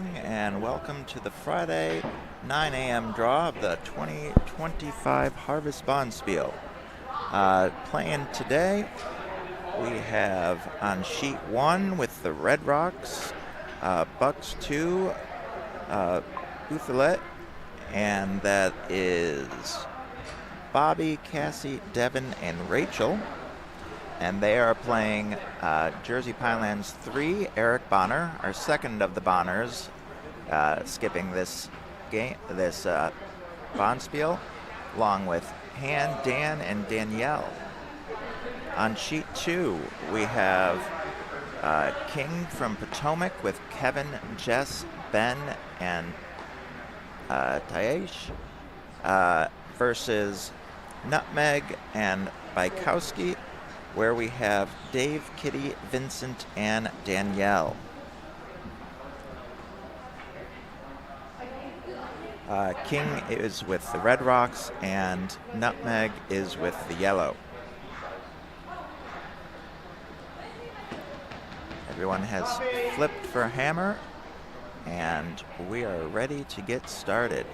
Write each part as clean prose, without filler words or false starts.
morning and welcome to the Friday 9 a.m. draw of the 2025 Harvest Bonspiel. Playing today, we have on sheet 1 with the Red Rocks, Bucks II, Bouthillette, and that is Bobby, Cassie, Devin, and Rachel. And they are playing Jersey Pinelands 3, Eric Bonner, our second of the Bonners, skipping this game, this Bonspiel, along with Han, Dan, and Danielle. On sheet 2, we have King from Potomac with Kevin, Jess, Ben, and Taesh versus Nutmeg and Bykowski, where we have Dave, Kitty, Vincent, and Danielle. King is with the Red Rocks and Nutmeg is with the Yellow. Everyone has flipped for hammer, and we are ready to get started.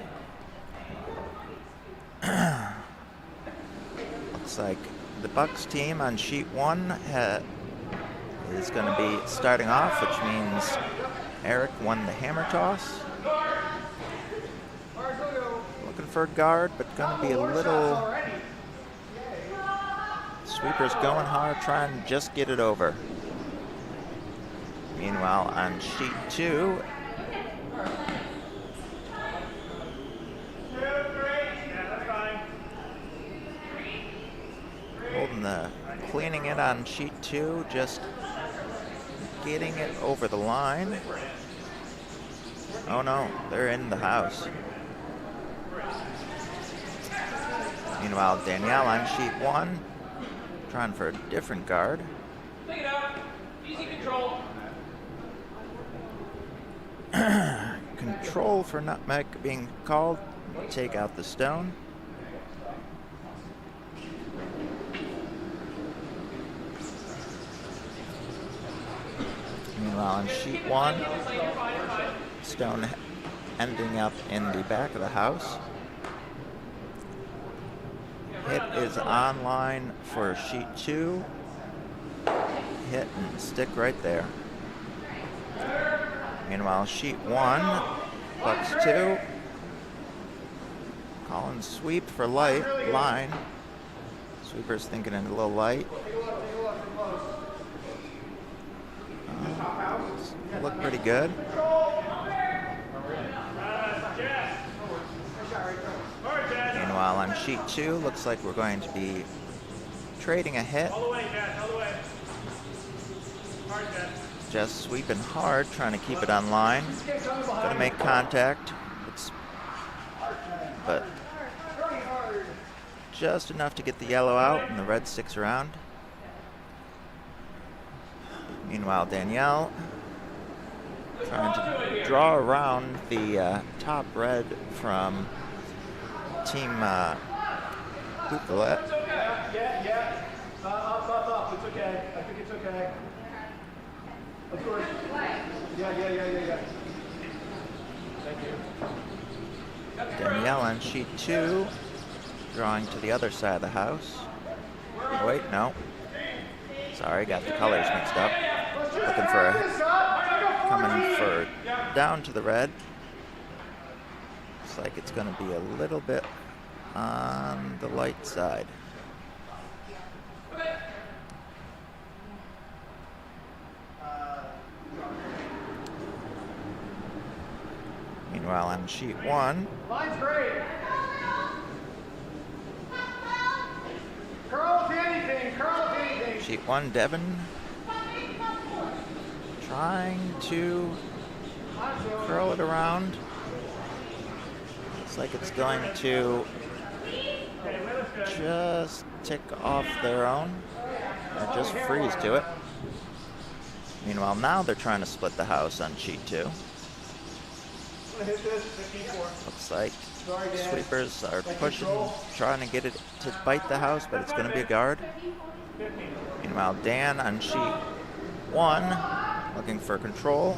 Looks like the Bucks team on sheet 1 is going to be starting off, which means Eric won the hammer toss. Looking for a guard, but going to be a little... Sweeper's going hard, trying to just get it over. Meanwhile, on sheet 2, cleaning it on sheet 2, just getting it over the line. Oh no, they're in the house. Meanwhile, Danielle on sheet 1, trying for a different guard. Take it out. Easy control. Control for Nutmeg being called. Take out the stone. Meanwhile, on sheet 1, stone ending up in the back of the house. Hit is online for sheet 2. Hit and stick right there. Meanwhile, sheet 1, Bucks 2. Calling sweep for line. Sweeper's thinking in a little light. Look pretty good. Meanwhile, on sheet 2, looks like we're going to be trading a hit. Just sweeping hard, trying to keep it on line. Gonna make contact. But just enough to get the yellow out, and the red sticks around. Meanwhile, Danielle trying to draw around the top red from Team Bouthillette. Yeah. Up. It's okay. I think it's okay. Of course. Yeah. Thank you. Danielle on sheet 2, drawing to the other side of the house. Wait, no. Sorry, got the colors mixed up. Looking for coming for down to the red. Looks like it's going to be a little bit on the light side. Meanwhile, on sheet 1, Line's great. Curl to anything. sheet 1, Devin trying to curl it around. Looks like it's going to just tick off their own, or just freeze to it. Meanwhile, now they're trying to split the house on sheet 2. Looks like sweepers are pushing, trying to get it to bite the house, but it's going to be a guard. Meanwhile, Dan on sheet 1, looking for control.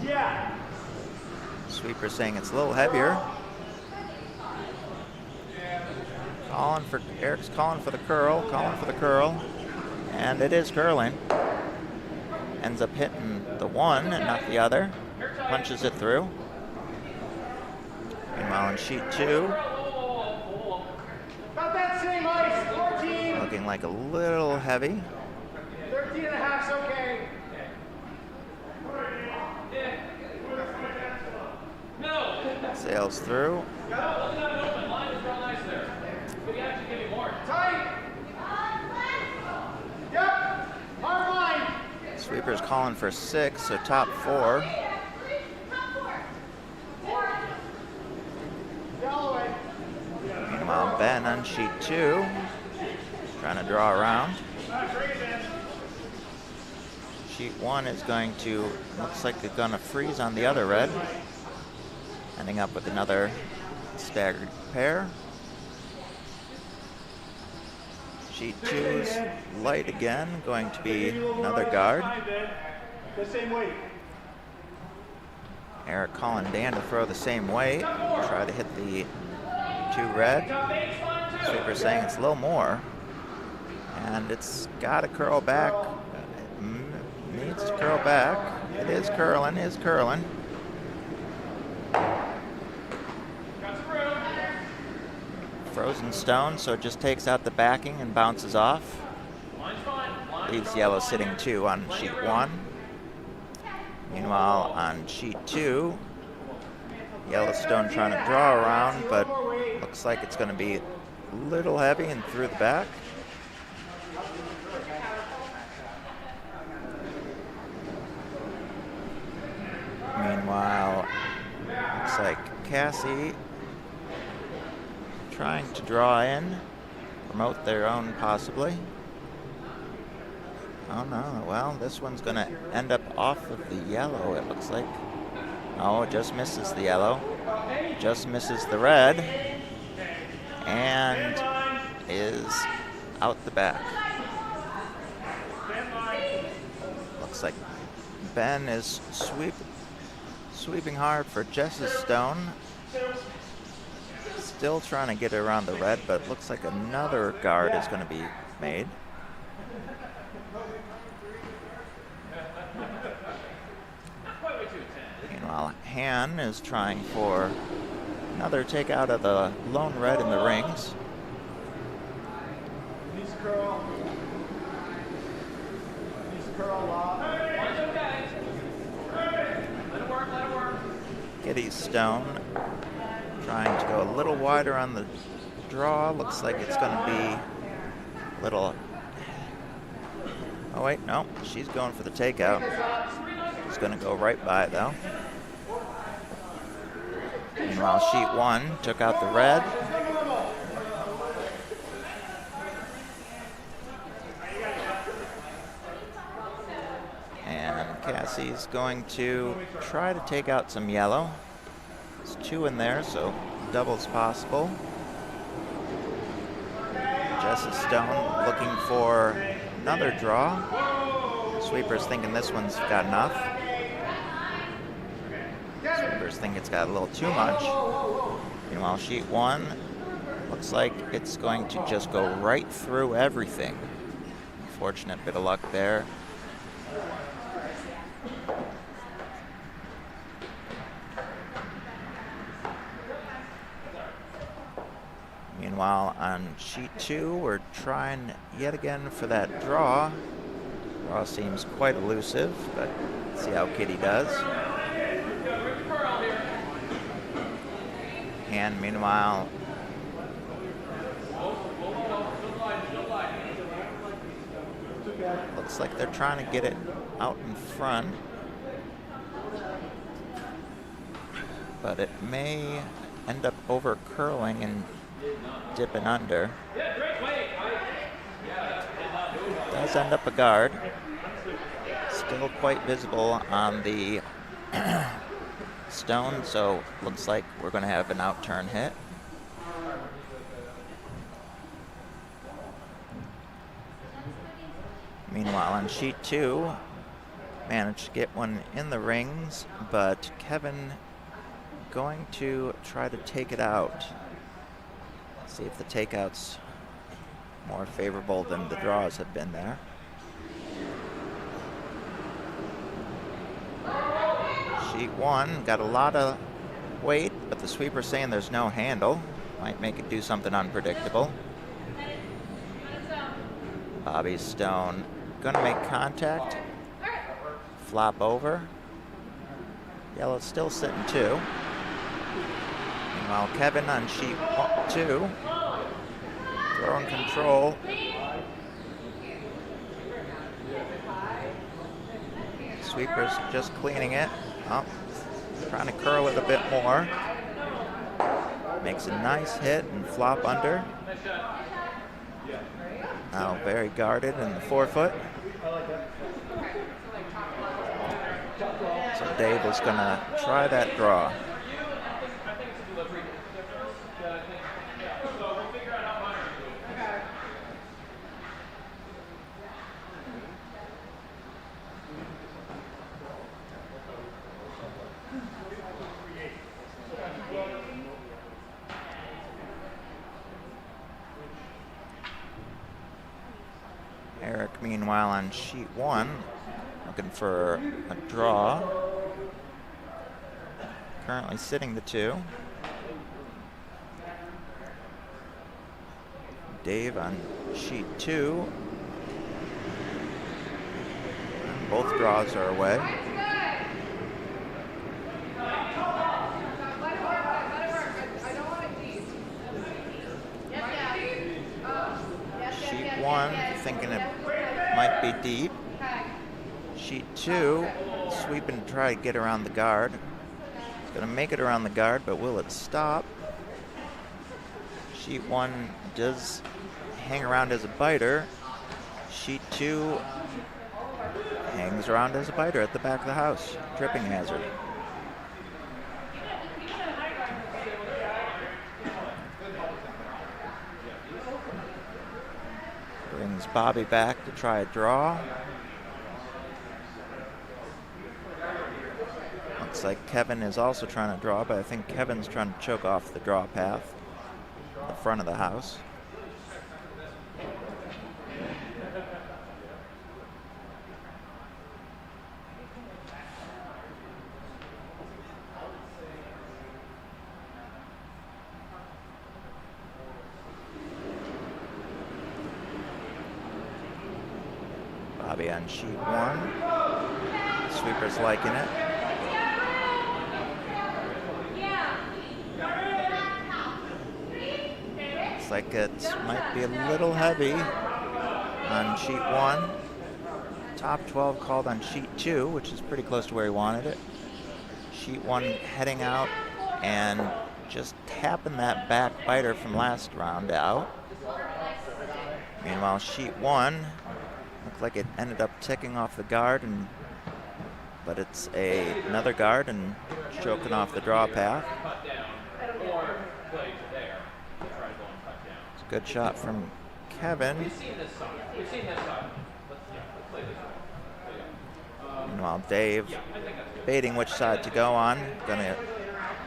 Sweeper saying it's a little heavier. Eric's calling for the curl, and it is curling. Ends up hitting the one and not the other. Punches it through. Meanwhile, on sheet 2, About that same ice, 14. looking like a little heavy. 13 and a half's okay. Sails through. Tight. Yep. Hard line. Sweeper's calling for 6, so top 4. Galloway. Meanwhile, Ben on sheet 2, trying to draw around. Sheet 1 is going to, looks like it's gonna freeze on the other red. Ending up with another staggered pair. Sheet 2's light again, going to be another guard. The same weight. Eric calling Dan to throw the same weight. Try to hit the 2 red. Sweeper saying it's a little more. And it's got to curl back. It needs to curl back. It is curling. Frozen stone, so it just takes out the backing and bounces off. Leaves yellow sitting 2 on sheet 1. Meanwhile, on sheet 2, Yellowstone trying to draw around, but looks like it's going to be a little heavy and through the back. Meanwhile, looks like Cassie trying to draw in, promote their own possibly. Oh no, well, this one's going to end up off of the yellow, it looks like. Oh, it just misses the yellow. Just misses the red. And is out the back. Looks like Ben is sweeping hard for Jess's stone. Still trying to get around the red, but it looks like another guard is going to be made. Meanwhile, Han is trying for another takeout of the lone red in the rings. Needs to curl. Needs to curl a lot. Let it work. Giddy's stone trying to go a little wider on the draw. Looks like it's going to be a little... Oh wait, no, she's going for the takeout. It's going to go right by though. Meanwhile, sheet 1 took out the red. And Cassie's going to try to take out some yellow. There's 2 in there, so double's possible. Jess's stone looking for another draw. Sweeper's thinking this one's got enough. Sweepers think it's got a little too much. Meanwhile, sheet 1 looks like it's going to just go right through everything. Unfortunate bit of luck there. Meanwhile, on sheet 2, we're trying yet again for that draw. Draw seems quite elusive, but let's see how Kitty does. And meanwhile, looks like they're trying to get it out in front, but it may end up over curling and dipping under. Does end up a guard. Still quite visible on the stone, so looks like we're going to have an outturn hit. Meanwhile, on sheet 2, managed to get one in the rings, but Kevin going to try to take it out. See if the takeout's more favorable than the draws have been there. Sheet 1 got a lot of weight, but the sweeper's saying there's no handle. Might make it do something unpredictable. Bobby Stone gonna make contact. Flop over. Yellow's still sitting 2. Meanwhile, Kevin on sheet 2. Throwing control. Sweeper's just cleaning it. Oh, trying to curl it a bit more. Makes a nice hit and flop under. Now very guarded in the forefoot. So Dave is going to try that draw. Eric, meanwhile, on sheet 1, looking for a draw. Currently sitting the 2. Dave on sheet 2. And both draws are away. Sheet 1, thinking it might be deep. Sheet 2, sweeping to try to get around the guard. It's going to make it around the guard, but will it stop? Sheet 1 does hang around as a biter. Sheet 2 hangs around as a biter at the back of the house. Tripping hazard. Brings Bobby back to try a draw. Looks like Kevin is also trying to draw, but I think Kevin's trying to choke off the draw path, the front of the house. Bobby on sheet 1. Sweeper's liking it. Looks like it might be a little heavy on sheet 1. Top 12 called on sheet 2, which is pretty close to where he wanted it. Sheet 1 heading out and just tapping that back biter from last round out. Meanwhile, sheet 1 looked like it ended up ticking off the guard, but it's another guard and choking off the draw path. It's a good shot from Kevin. Meanwhile, Dave debating which side to go on. Gonna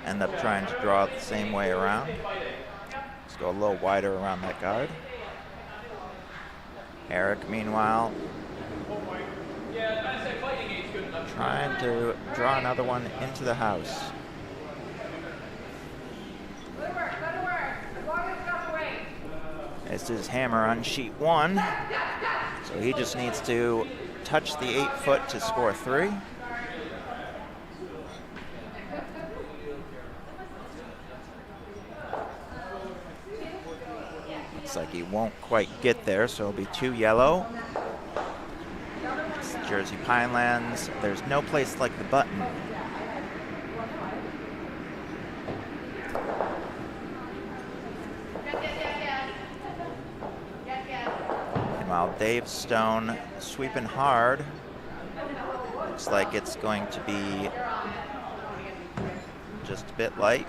end up trying to draw it the same way around. Let's go a little wider around that guard. Eric, meanwhile, trying to draw another one into the house. This is hammer on sheet 1, so he just needs to touch the 8 foot to score 3. Looks like he won't quite get there, so it'll be 2 yellow. It's Jersey Pinelands. There's no place like the button. Meanwhile, Dave Stone sweeping hard. Looks like it's going to be just a bit light.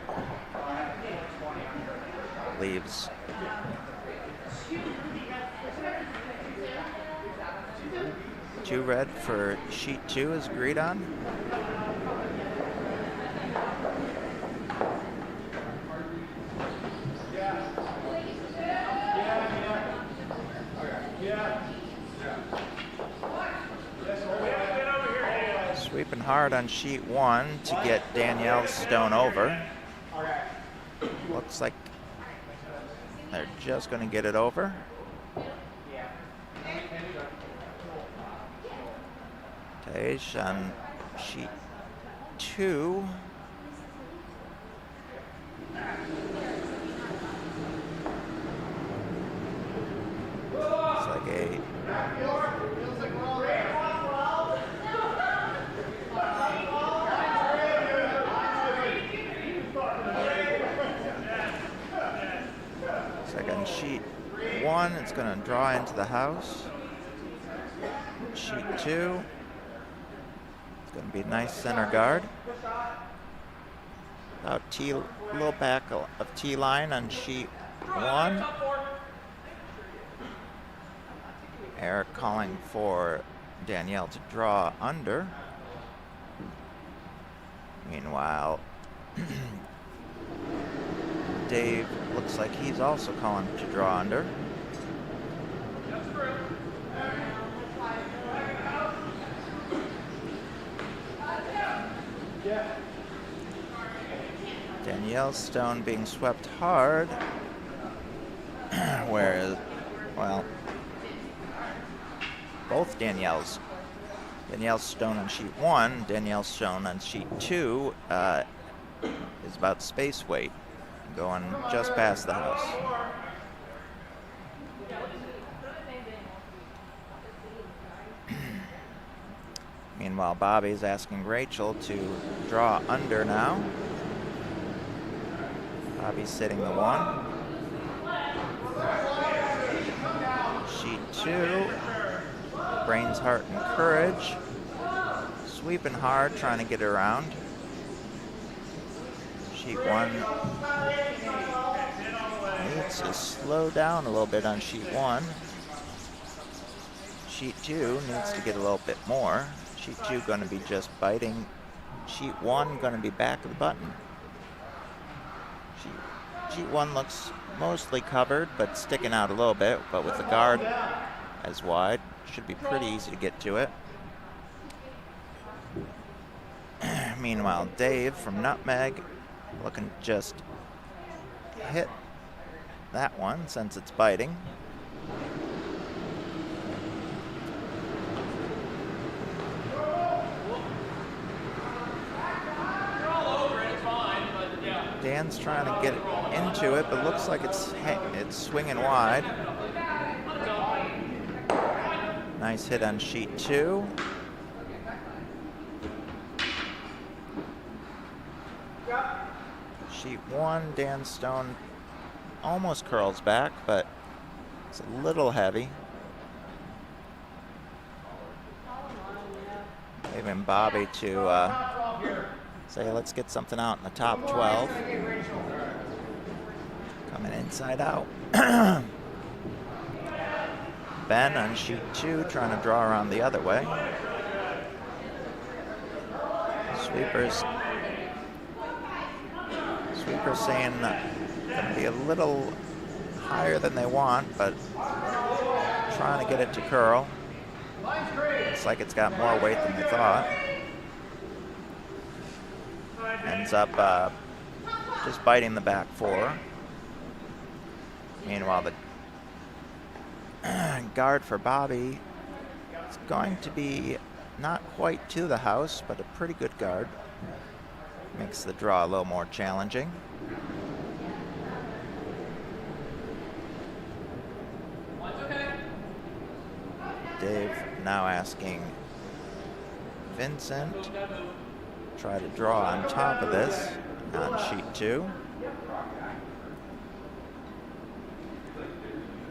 Leaves two red for sheet 2 is agreed on. hard on sheet 1 to get Danielle's stone over. Looks like they're just going to get it over. Tej on sheet 2. It's like a on sheet 1, it's going to draw into the house. Sheet 2, it's going to be nice center guard. About a little back of T line on sheet 1. Eric calling for Danielle to draw under. Meanwhile, Dave looks like he's also calling to draw under. Danielle's stone being swept hard, whereas, well, both Danielle's stone on sheet 1, Danielle's stone on sheet 2 is about space weight, going just past the house. Meanwhile, Bobby's asking Rachel to draw under now. Bobby's sitting the 1. Sheet 2, brains, heart, and courage. Sweeping hard, trying to get around. Sheet 1 needs to slow down a little bit on sheet 1. Sheet 2 needs to get a little bit more. Sheet 2 going to be just biting. Sheet 1 going to be back of the button. Sheet 1 looks mostly covered, but sticking out a little bit, but with the guard as wide, should be pretty easy to get to it. Meanwhile, Dave from Nutmeg looking to just hit that one since it's biting. Dan's trying to get into it, but looks like it's swinging wide. Nice hit on sheet 2. Sheet 1, Dan's stone almost curls back, but it's a little heavy. Leaving Bobby to say, let's get something out in the top 12. Coming inside out. Ben on sheet 2 trying to draw around the other way. Sweepers saying going to be a little higher than they want, but trying to get it to curl. Looks like it's got more weight than they thought. Ends up just biting the back 4. Meanwhile, the guard for Bobby is going to be not quite to the house, but a pretty good guard. Makes the draw a little more challenging. Dave now asking Vincent to try to draw on top of this on sheet 2.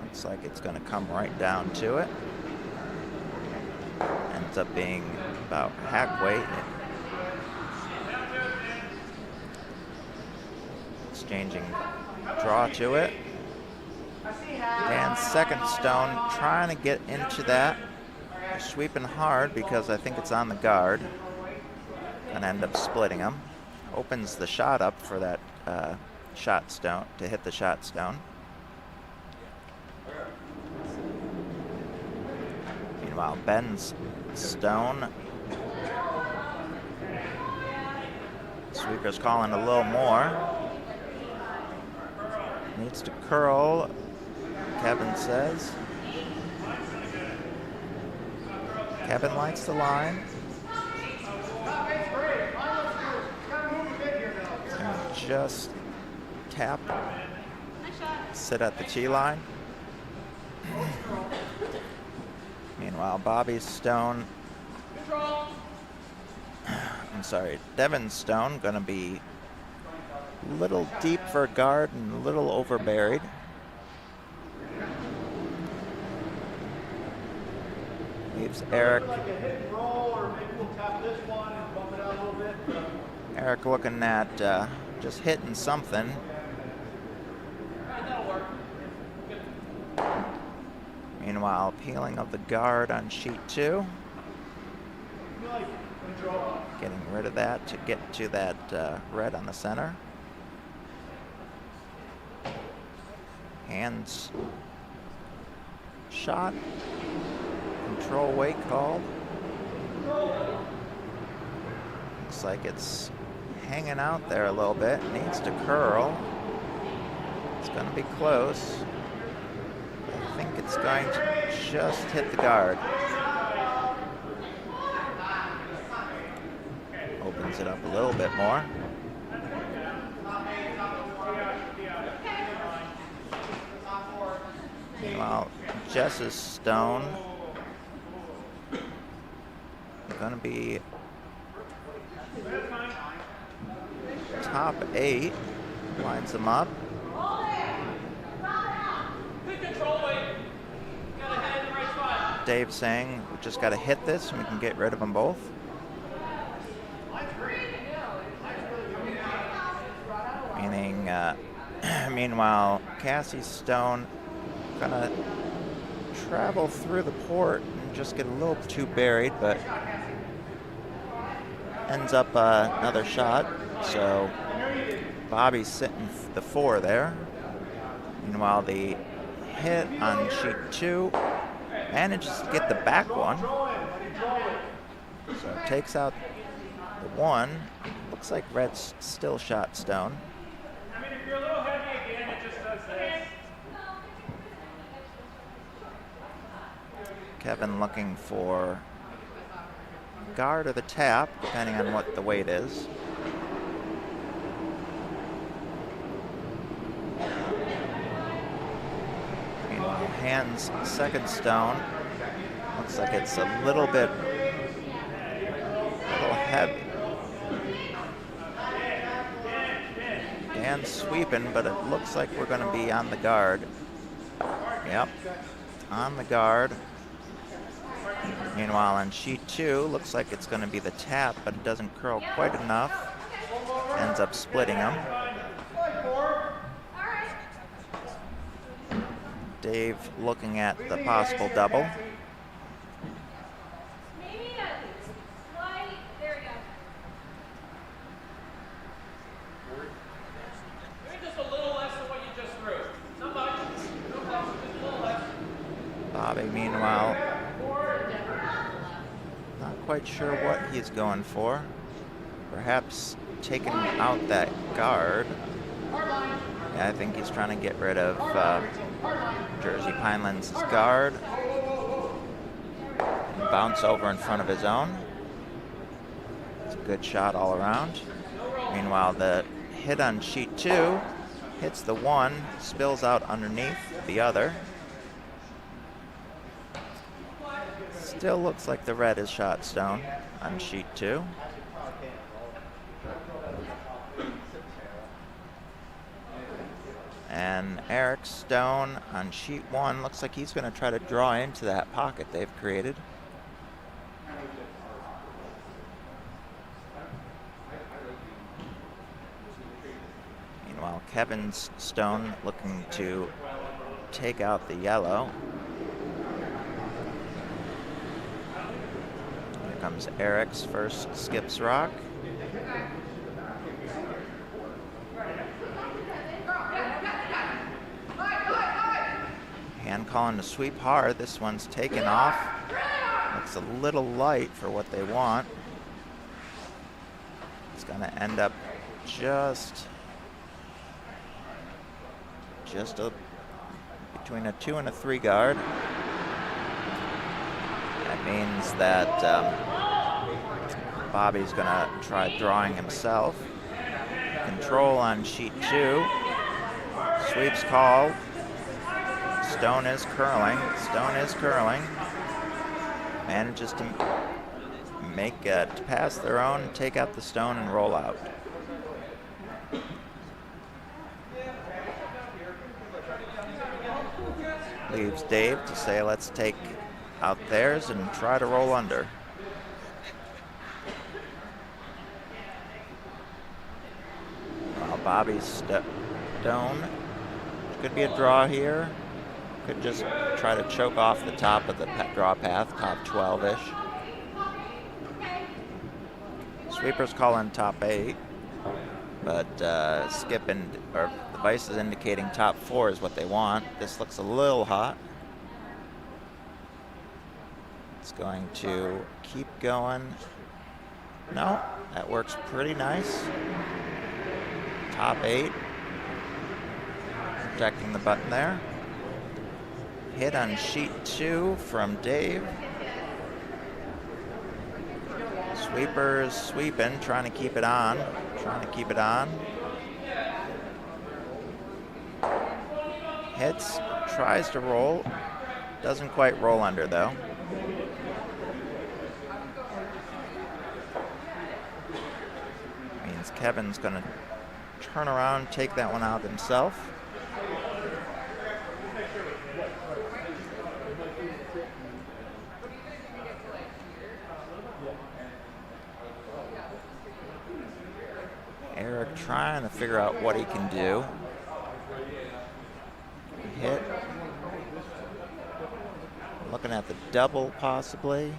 Looks like it's going to come right down to it. Ends up being about hack weight. Exchanging draw to it. Dan's second stone trying to get into that. They're sweeping hard because I think it's on the guard. And end up splitting them. Opens the shot up for that shot stone, to hit the shot stone. Meanwhile, Ben's stone Sweeper's calling a little more. Needs to curl, Kevin says. Kevin likes the line. And just tap, sit at the tee line. Meanwhile, Bobby Stone, Devin Stone, gonna be a little deep for a guard and a little overburied. Leaves Eric. Eric looking at just hitting something. Meanwhile, peeling of the guard on sheet 2. Getting rid of that to get to that red on the center. Hands shot. Control weight called. Looks like it's hanging out there a little bit. Needs to curl. It's going to be close. I think it's going to just hit the guard. Opens it up a little bit more. Meanwhile, Jess's Stone going to be top 8. Lines them up. Dave saying we just got to hit this and we can get rid of them both. Meaning, meanwhile, Cassie Stone gonna travel through the port and just get a little too buried, but ends up another shot. So Bobby's sitting the 4 there. Meanwhile, the hit on sheet 2 manages to get the back one. So takes out the 1. Looks like Red's still shot Stone. I mean, if you're a little heavy again, it just does this. Kevin looking for guard or the tap, depending on what the weight is. Meanwhile, hands second Stone. Looks like it's a little heavy. And sweeping, but it looks like we're going to be on the guard. Yep, on the guard. Meanwhile, on sheet 2, looks like it's going to be the tap, but it doesn't curl quite enough. Ends up splitting them. Dave looking at the possible double. Bobby, meanwhile, not quite sure what he's going for. Perhaps taking out that guard. Yeah, I think he's trying to get rid of Jersey Pinelands' guard. And bounce over in front of his own. It's a good shot all around. Meanwhile, the hit on sheet 2 hits the 1, spills out underneath the other. Still looks like the red is shot Stone on sheet 2. And Eric Stone on sheet 1 looks like he's going to try to draw into that pocket they've created. Meanwhile, Kevin's Stone looking to take out the yellow. Here comes Eric's first skips rock. Hand calling to sweep hard. This one's taken off. Looks a little light for what they want. It's going to end up just between a 2 and a 3 guard. That means that Bobby's going to try drawing himself. Control on sheet 2. Sweeps called. Stone is curling. Stone is curling. Manages to to pass their own, take out the stone, and roll out. Leaves Dave to say, let's take out theirs and try to roll under. While Bobby's stone, could be a draw here. Could just try to choke off the top of the draw path, top 12-ish. Sweeper's calling top 8, but Skip or the Vice is indicating top 4 is what they want. This looks a little hot. It's going to keep going. No, that works pretty nice. Top 8. Protecting the button there. Hit on sheet 2 from Dave. Sweeper's sweeping, trying to keep it on. Hits, tries to roll. Doesn't quite roll under though. Means Kevin's gonna turn around, take that one out himself. Eric trying to figure out what he can do. Hit. Looking at the double possibly.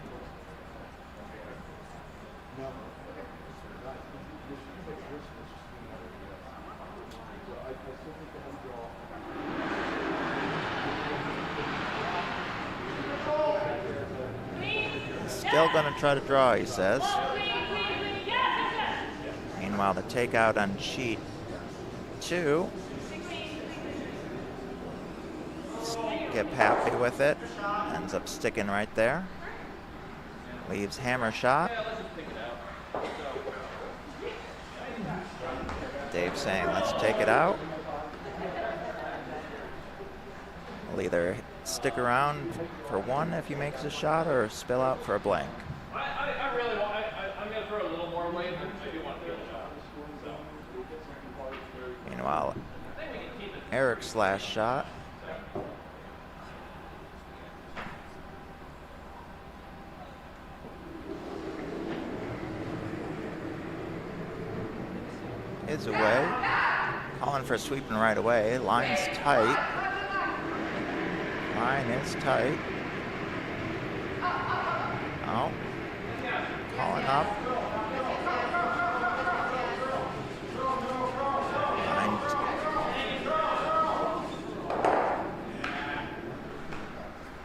Still going to try to draw, he says. Meanwhile, the takeout on sheet 2. Skip happy with it. Ends up sticking right there. Leaves hammer shot. Dave saying, let's take it out. We'll either stick around for 1 if he makes a shot or spill out for a blank. I really want, I'm going to throw a little more weight, but I do want to feel the shot. So. Meanwhile, Eric's last shot. Is away. Calling for sweeping right away. Line's tight. Line is tight. Oh. Calling up. Line.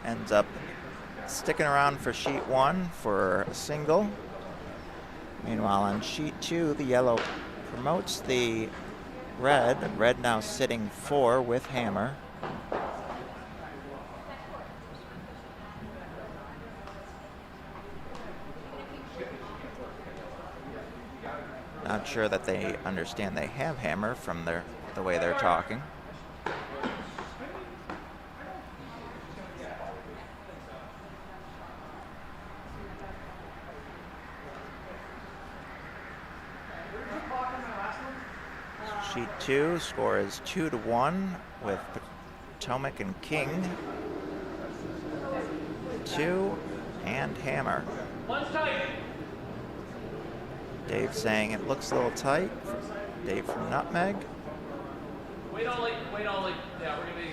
Ends up sticking around for sheet 1 for a single. Meanwhile, on sheet 2, the yellow promotes the red. Red now sitting 4 with hammer. Not sure that they understand they have hammer from the way they're talking. Sheet 2, score is 2-1 with Potomac and King. 2 and hammer. One's tight. Dave saying it looks a little tight. Dave from Nutmeg. Wait only. Yeah, we're going to be.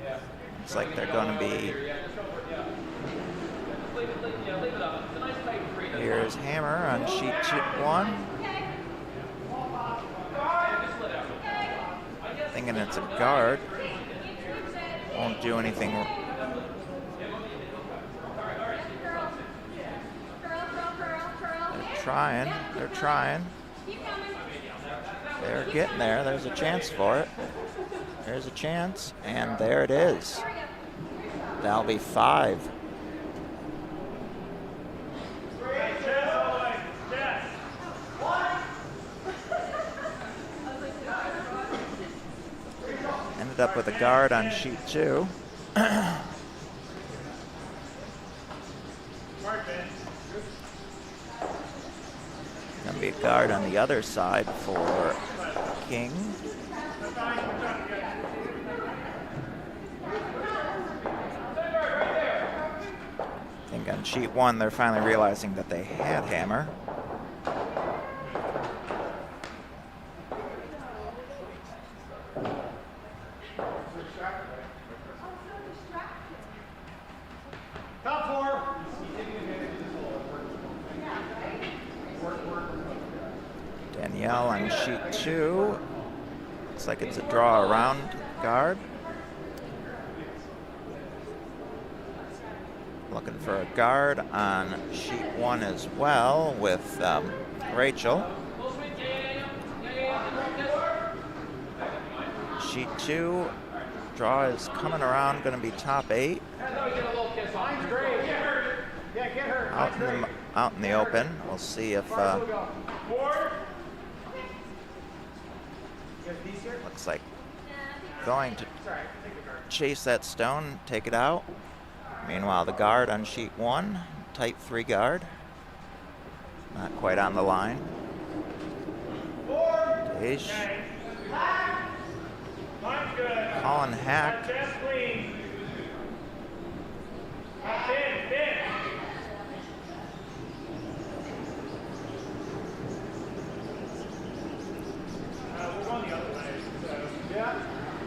Yeah. Looks like they're going to be. Leave it up. It's a nice tight 3. Here's hammer on sheet 1. Thinking it's a guard. Won't do anything. They're trying. They're getting there. There's a chance for it. There's a chance, and there it is. That'll be 5. Ended up with a guard on sheet 2. Gonna be a guard on the other side for king. I think on sheet 1 they're finally realizing that they had hammer. Danielle on sheet 2. Looks like it's a draw around guard. Looking for a guard on sheet 1 as well with Rachel. Sheet 2, draw is coming around, going to be top 8. Out in the open. We'll see if looks like going to chase that stone, take it out. Meanwhile, the guard on sheet 1, type 3 guard, not quite on the line. Dej. Colin Hack.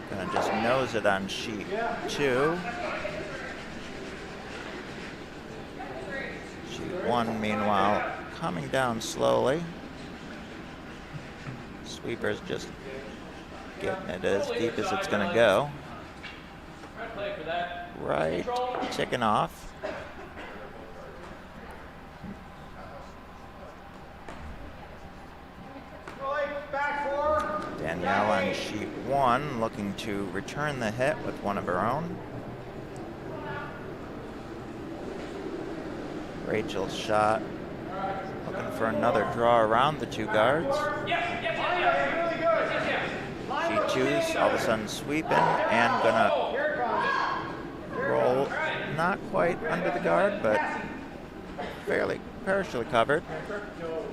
Gonna just nose it on sheet 2. Sheet 1, meanwhile, coming down slowly. Sweeper's just getting it as deep as it's gonna go. Right, ticking off. Danielle on sheet 1 looking to return the hit with one of her own. Rachel's shot looking for another draw around the 2 guards. Sheet 2's all of a sudden sweeping and gonna roll not quite under the guard, but fairly partially covered.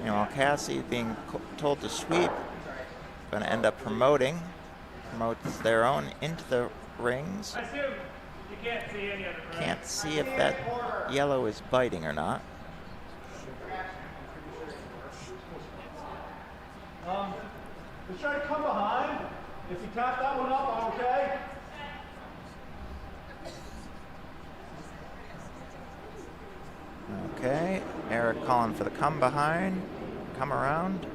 You know, Cassie being told to sweep, going to end up promotes their own into the rings. Can't see if that yellow is biting or not. Just try to come behind. If you tap that one up, I'm okay. Okay, Eric calling for the come behind, come around.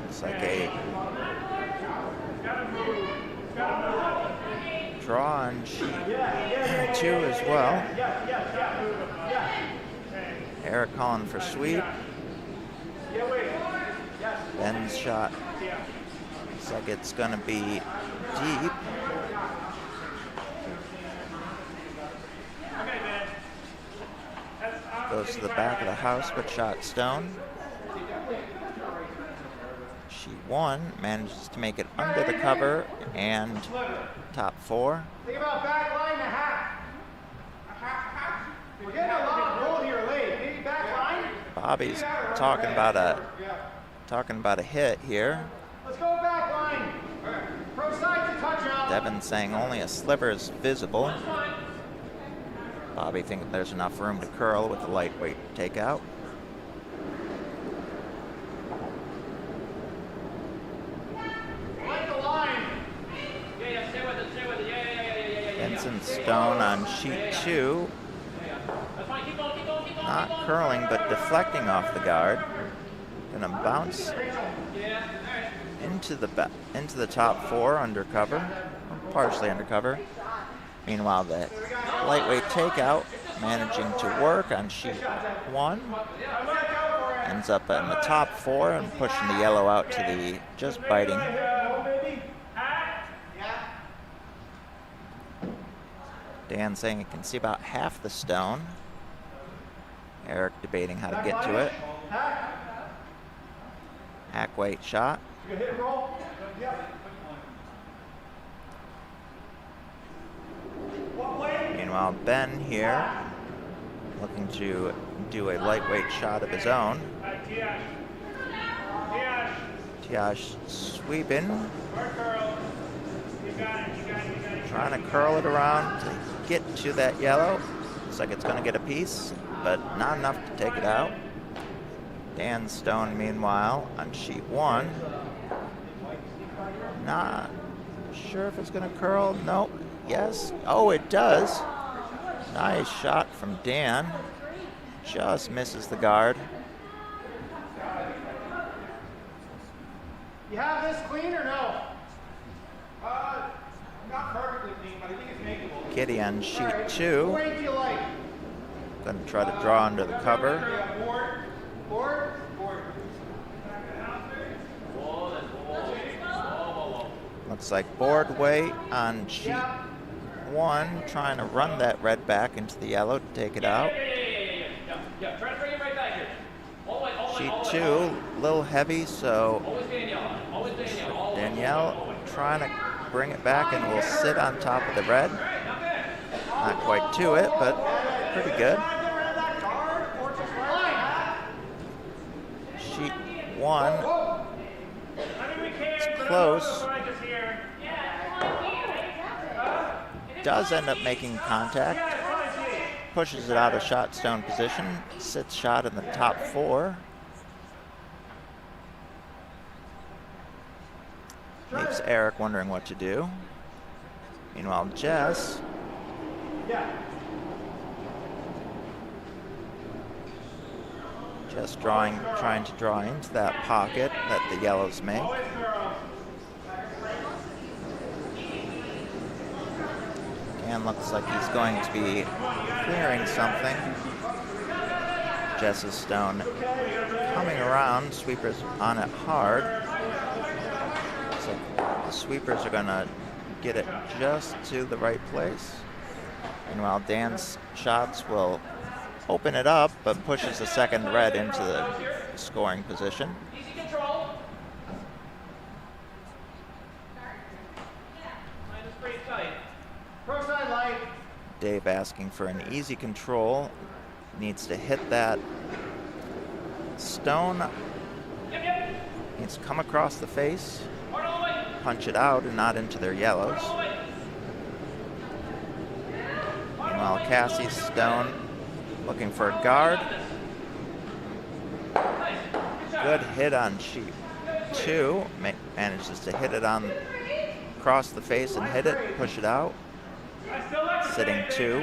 Looks like a draw on sheet 2 as well. Eric calling for sweep. Ben's shot looks like it's going to be deep. Goes to the back of the house, but shot stone. Sheet 1 manages to make it under the cover and top 4. Think about back line and a half. We're getting a lot of roll here late. Maybe back line. Bobby's talking about a hit here. Let's go back line. Pro side to touchdown. Devin saying only a sliver is visible. Bobby thinks there's enough room to curl with the lightweight takeout. Benson Stone on sheet 2. Not curling, but deflecting off the guard. Gonna bounce into the top 4 undercover, or partially undercover. Meanwhile, the lightweight takeout managing to work on sheet 1. ends up in the top 4 and pushing the yellow out to the just biting. Dan saying he can see about half the stone. Eric debating how to get to it. Hack weight shot. Meanwhile, Ben here looking to do a lightweight shot of his own. Tiash sweeping. Trying to curl it around to get to that yellow. Looks like it's going to get a piece, but not enough to take it out. Dan Stone, meanwhile, on sheet 1. Not sure if it's going to curl. Nope. Yes. Oh, it does. Nice shot from Dan. Just misses the guard. You have this clean or no? Not perfectly clean, but I think it's makeable. Kitty on sheet 2. What do you like? Going to try to draw under the cover. Board. Looks like board weight on sheet 1, trying to run that red back into the yellow to take it out. Yeah, try to bring it right back here. Sheet 2, a little heavy, so Danielle trying to bring it back and will sit on top of the red. Not quite to it, but pretty good. Sheet 1, it's close. Does end up making contact. Pushes it out of shot stone position. Sits shot in the top 4. Leaves Eric wondering what to do. Meanwhile, Jess trying to draw into that pocket that the yellows make. And looks like he's going to be clearing something. Jess's stone coming around. Sweepers on it hard. So the sweepers are going to get it just to the right place. Meanwhile, Dan's shots will open it up, but pushes the second red into the scoring position. Easy control. Minus pretty tight. Pro side light. Dave asking for an easy control. Needs to hit that stone. Yep. Needs to come across the face, Hard all the way. punch it out and not into their yellows. All the way. Meanwhile, Cassie's stone looking for a guard. Good hit on sheet 2. Manages to hit it on across the face and hit it, push it out. Sitting 2.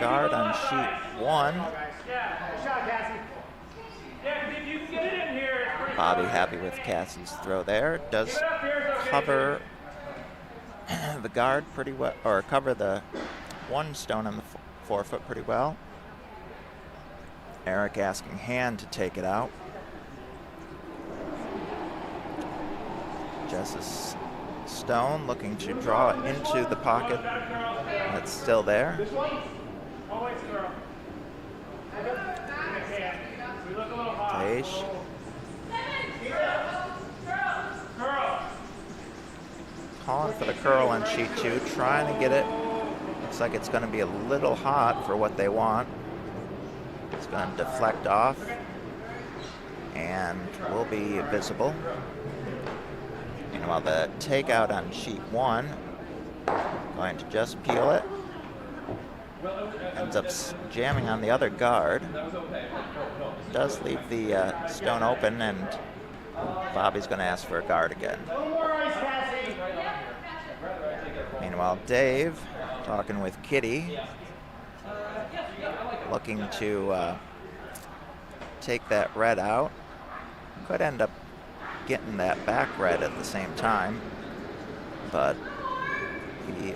Guard on sheet 1. Bobby happy with Cassie's throw there. Does cover the guard pretty well, or cover the one stone on the forefoot pretty well. Eric asking Hand to take it out. Jess's stone looking to draw it into the pocket that's still there. Taish. Calling for the curl on sheet 2, trying to get it. Looks like it's going to be a little hot for what they want. It's going to deflect off and will be visible. Meanwhile, the takeout on sheet 1, going to just peel it. Ends up jamming on the other guard. Does leave the stone open, and Bobby's going to ask for a guard again. Meanwhile, Dave talking with Kitty, looking to take that red out. Could end up getting that back red at the same time, but he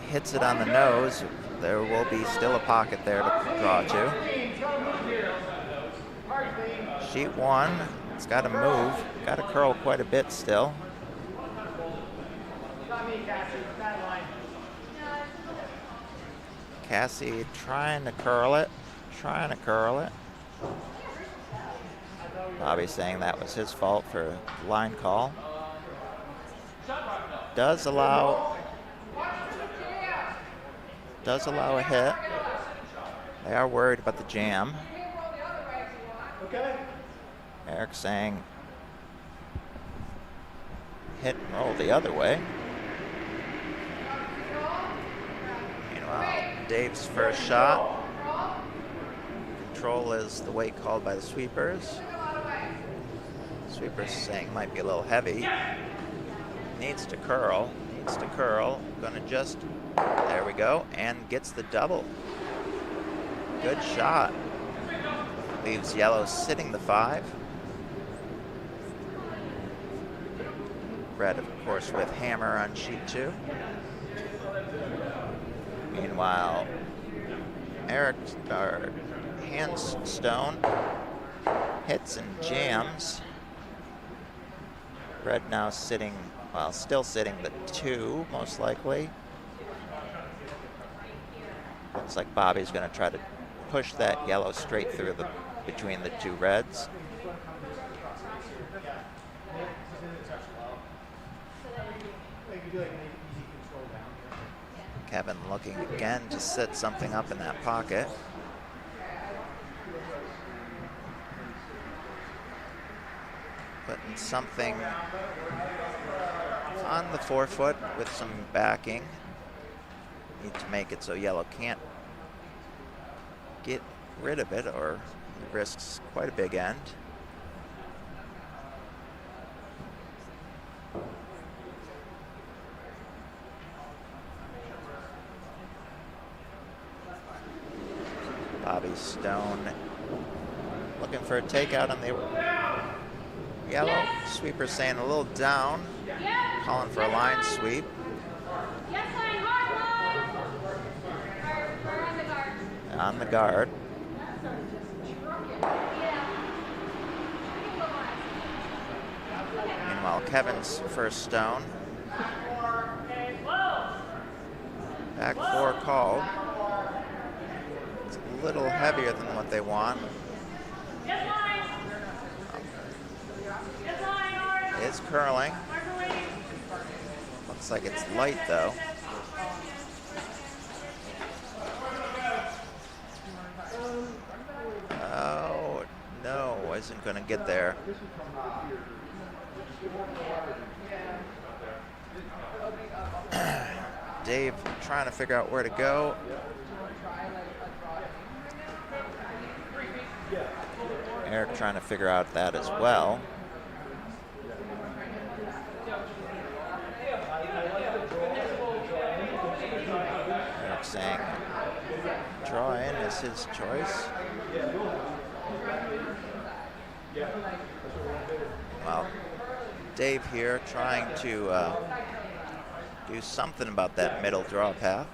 hits it on the nose. There will be still a pocket there to draw to. Sheet 1, it's got to move, got to curl quite a bit still. Cassie trying to curl it, Bobby saying that was his fault for line call. Does allow a hit. They are worried about the jam. Eric saying hit and roll the other way. Meanwhile, Dave's first shot. Control is the weight called by the sweepers. Sweepers saying might be a little heavy. Needs to curl. Gonna just, there we go, and gets the double. Good shot. Leaves yellow sitting the 5. Red, of course, with hammer on sheet 2. Meanwhile, Handstone hits and jams. Red now sitting, well, still sitting the 2, most likely. Looks like Bobby's going to try to push that yellow straight through between the 2 reds. Kevin looking again to set something up in that pocket. Putting something on the forefoot with some backing. Need to make it so yellow can't get rid of it, or it risks quite a big end. Bobby Stone looking for a takeout on the yellow. Sweeper saying a little down, calling for a line sweep. On the guard. Meanwhile, Kevin's first stone. Back 4 called. It's a little heavier than what they want. It's curling. Looks like it's light though. Oh, no, isn't going to get there. Dave trying to figure out where to go. Eric trying to figure out that as well. Eric saying draw in is his choice. Well, Dave here trying to do something about that middle draw path.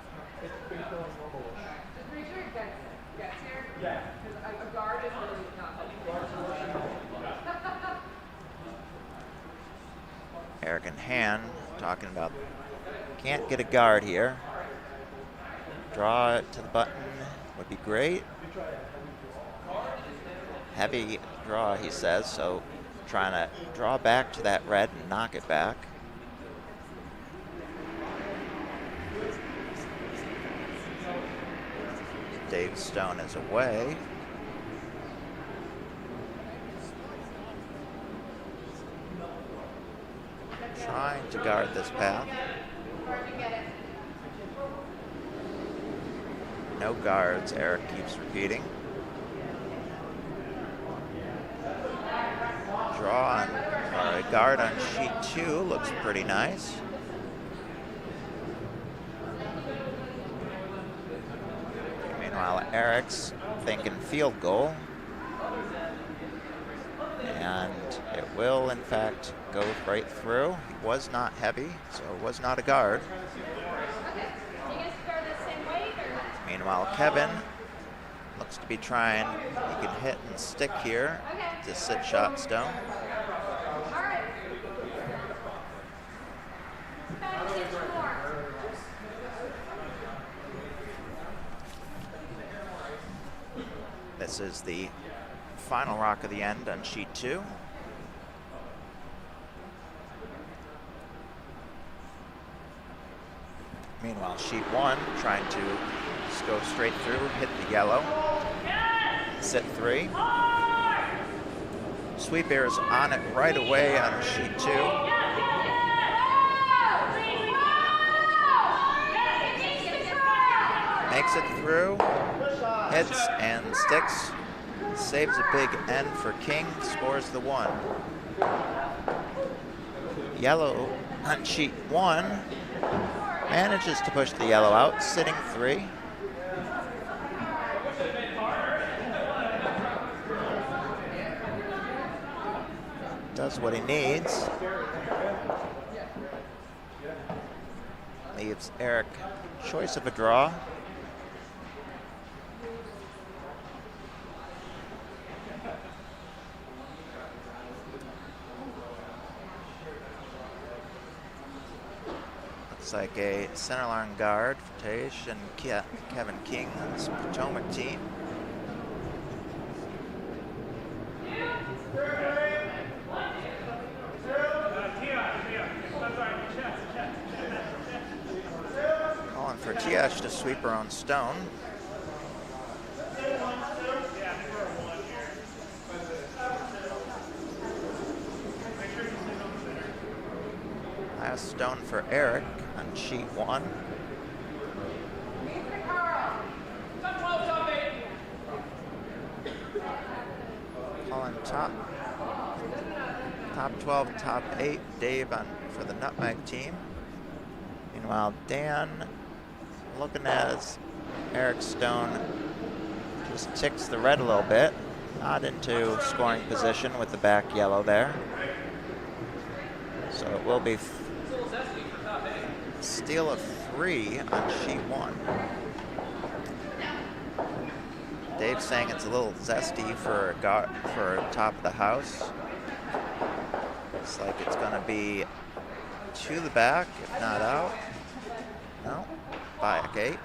Eric and Han talking about can't get a guard here. Draw it to the button would be great. Heavy draw, he says, so trying to draw back to that red and knock it back. Dave Stone is away. Trying to guard this path. No guards, Eric keeps repeating. Draw on, or a guard on sheet 2 looks pretty nice. Meanwhile, Eric's thinking field goal. And it will, in fact, go right through. He was not heavy, so it was not a guard. Meanwhile, Kevin looks to be trying. He can hit and stick here. to sit shot stone. This is the final rock of the end on sheet 2. Meanwhile, sheet 1 trying to just go straight through, hit the yellow, sit 3. Sweep air is on it right away on sheet 2. Makes it through, hits and sticks, saves a big end for king, scores the 1. Yellow on sheet 1 manages to push the yellow out, sitting 3. Does what he needs. Leaves Eric choice of a draw. Looks like a center line guard for Tage and Kevin King's Potomac team. Calling for Tiash to sweep her own stone. Last stone for Eric on sheet 1. Calling top 12, top 8, Dave for the Nutmeg team. Meanwhile, Dan looking as Eric's stone just ticks the red a little bit. Not into scoring position with the back yellow there. So it will be steal of 3 on sheet 1. Dave's saying it's a little zesty for top of the house. Looks like it's going to be to the back, if not out. No, back 8.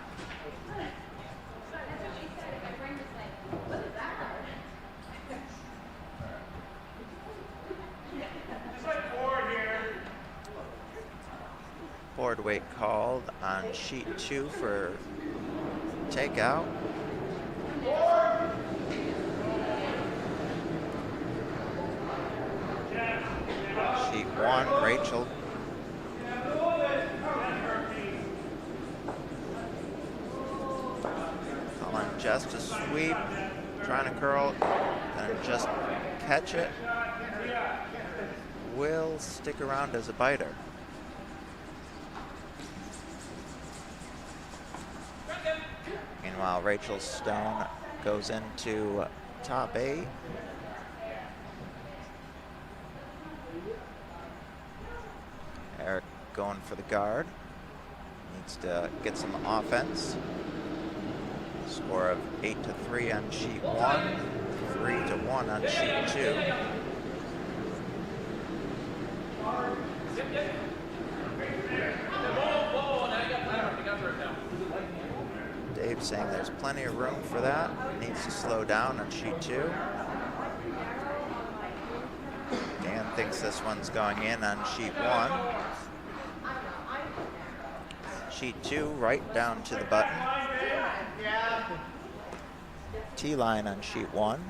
Board weight called on sheet 2 for takeout. Sheet 1, Rachel. Calling just a sweep, trying to curl, and just catch it. Will stick around as a biter. Meanwhile, Rachel's stone goes into top 8. Eric going for the guard. Needs to get some offense. Score of 8-3 on sheet 1, 3-1 on sheet 2. Dave saying there's plenty of room for that. Needs to slow down on sheet 2. Dan thinks this one's going in on sheet 1. Sheet 2, right down to the button. T-line on sheet 1.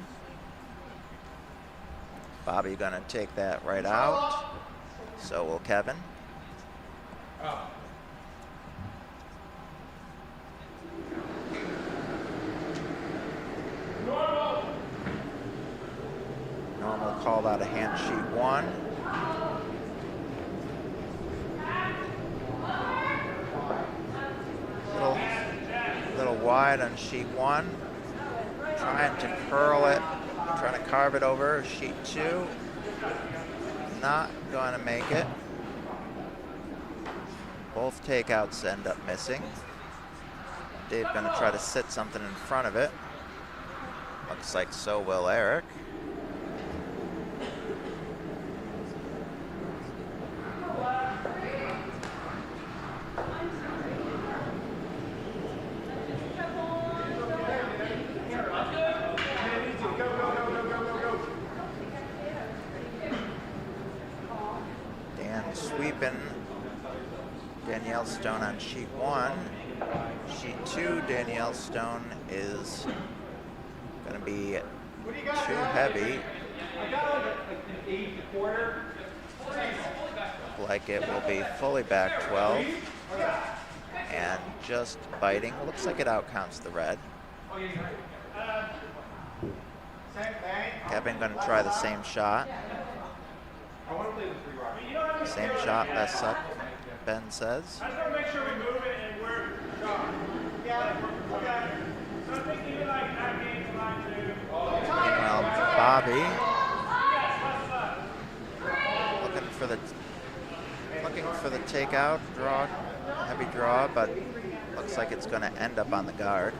Bobby gonna take that right out. So will Kevin. Normal called out of hand sheet 1. Little wide on sheet 1. Trying to curl it, trying to carve it over. Sheet 2. Not going to make it. Both takeouts end up missing. Dave going to try to sit something in front of it. Looks like so will Eric. sweeping Danielle Stone on sheet 1. Sheet 2, Danielle Stone is going to be too heavy. Like it will be fully back 12 and just biting. Looks like it outcounts the red. Kevin going to try the same shot. Same shot, best up, Ben says. I just want to make sure we move it and we're sharp. Okay. So I think even like that game's line 2. Meanwhile, Bobby looking for the takeout, draw, heavy draw, but looks like it's going to end up on the guard.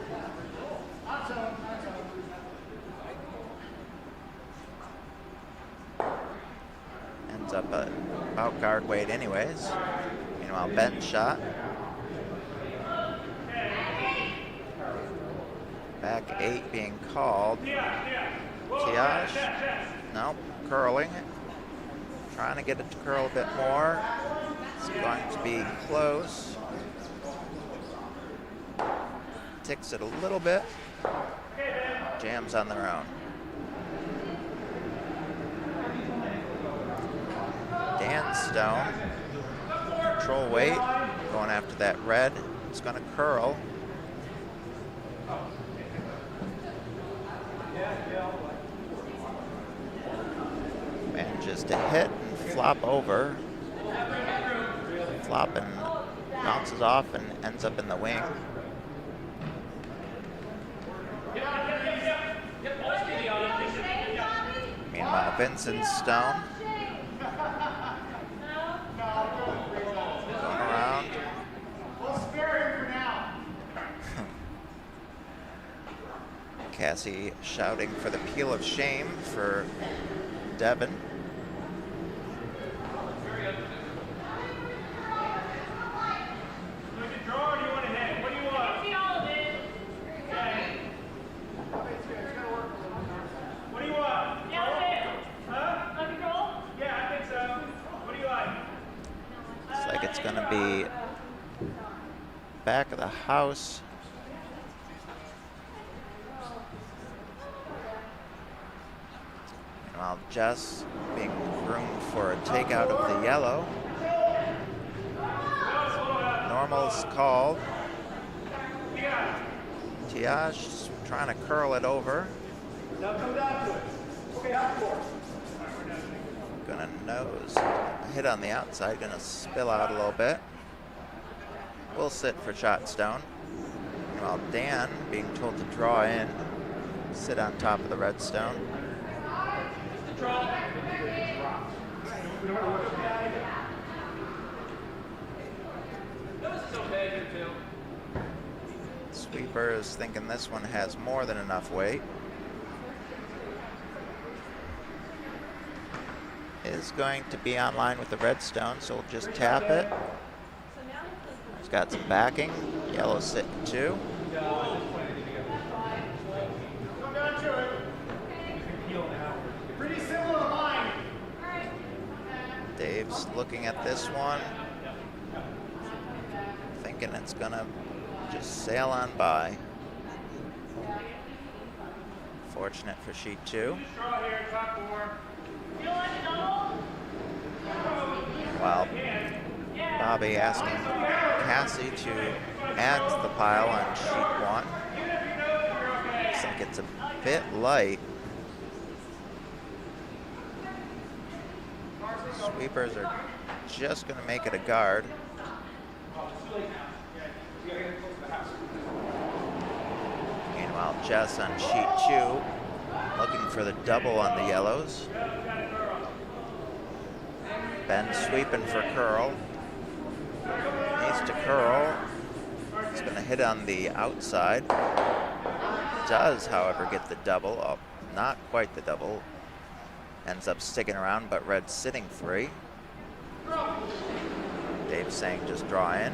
Ends up about guard weight anyways. Meanwhile, Ben's shot. Back 8 being called. Tiage. Nope, curling. Trying to get it to curl a bit more. It's going to be close. Ticks it a little bit. Jams on their own. Dan Stone. Control weight. Going after that red. It's going to curl. Manages to hit and flop over. Flop and bounces off and ends up in the wing. Meanwhile, Vincent Stone going around. Cassie shouting for the peel of shame for Devin. It's going to be back of the house. Meanwhile, Jess being groomed for a takeout of the yellow. Normal's called. Tiage trying to curl it over. Now come down to it. Okay, half court. Gonna nose. Hit on the outside, gonna spill out a little bit. We'll sit for shot stone. While Dan being told to draw in, sit on top of the red stone. Sweeper is thinking this one has more than enough weight. Is going to be on line with the red stone, so we'll just tap it. It's got some backing. Yellow sitting 2. Come down to it. Pretty similar line. Dave's looking at this one, thinking it's gonna just sail on by. Fortunate for sheet 2. While Bobby asking Cassie to add to the pile on sheet 1. Looks like it's a bit light. Sweepers are just going to make it a guard. Meanwhile, Jess on sheet 2 looking for the double on the yellows. Ben sweeping for curl. Needs to curl. It's going to hit on the outside. Does, however, get the double. Oh, not quite the double. Ends up sticking around, but red sitting 3. Dave saying just draw in.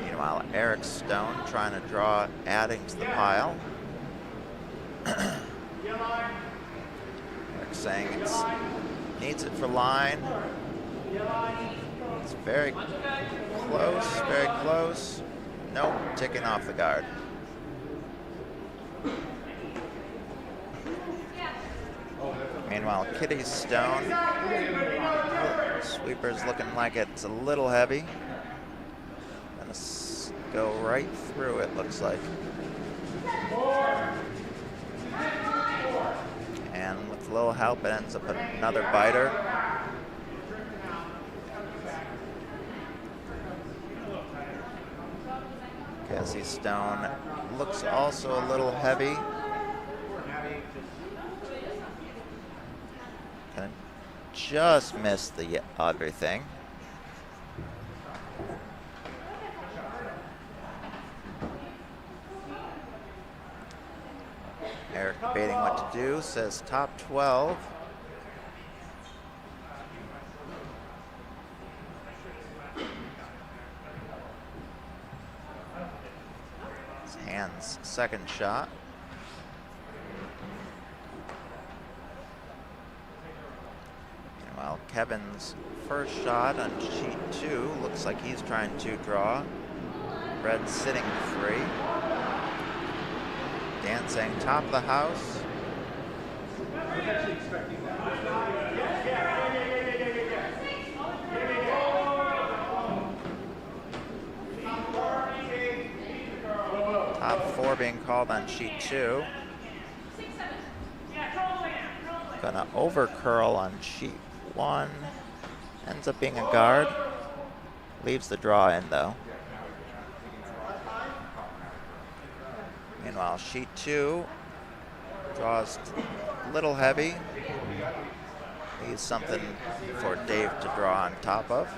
Meanwhile, Eric Stone trying to draw, adding to the pile. Eric saying it's needs it for line. It's very close, very close. Nope, ticking off the guard. Meanwhile, Kitty's stone. Sweeper's looking like it's a little heavy. Gonna go right through it, looks like. And with a little help, it ends up another biter. Cassie stone looks also a little heavy. Gonna just miss the other thing. Eric debating what to do, says top 12. His hand's second shot. Meanwhile, Kevin's first shot on sheet 2 looks like he's trying to draw. Red sitting free. Dan saying top of the house. Top 4 being called on sheet 2. Gonna over curl on sheet 1. Ends up being a guard. Leaves the draw in though. Meanwhile, sheet 2 draws a little heavy. Needs something for Dave to draw on top of.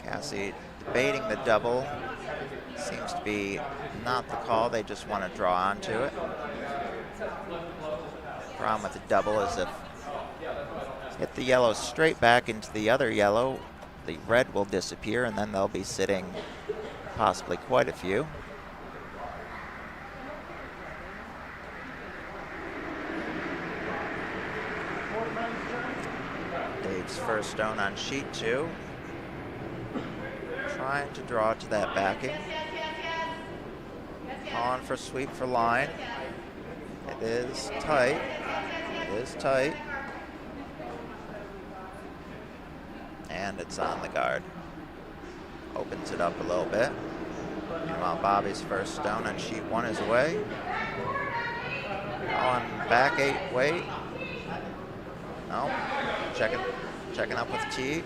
Cassie debating the double. Seems to be not the call. They just want to draw onto it. Problem with the double is if hit the yellow straight back into the other yellow, the red will disappear and then they'll be sitting possibly quite a few. Dave's first stone on sheet 2. Trying to draw to that backing. On for sweep for line. It is tight. It is tight. And it's on the guard. Opens it up a little bit. Meanwhile, Bobby's first stone on sheet 1 is away. On back 8, wait. No. Checking up with T.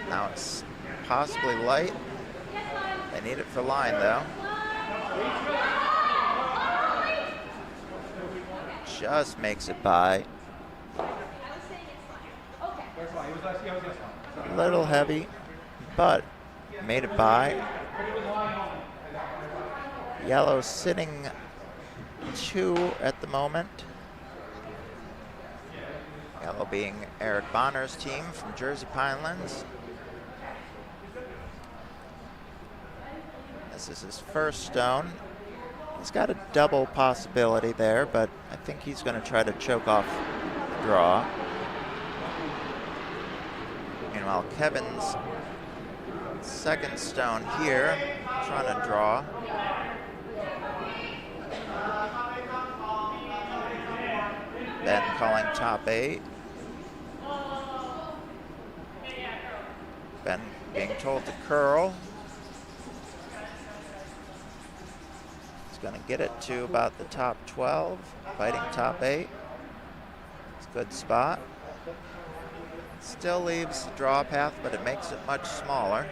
Now it's possibly light. They need it for line though. Just makes it by. A little heavy, but made it by. Yellow sitting 2 at the moment. Yellow being Eric Bonner's team from Jersey Pinelands. This is his first stone. He's got a double possibility there, but I think he's going to try to choke off the draw. Meanwhile, Kevin's second stone here, trying to draw. Ben calling top 8. Ben being told to curl. Going to get it to about the top 12, fighting top 8. It's a good spot. Still leaves the draw path, but it makes it much smaller.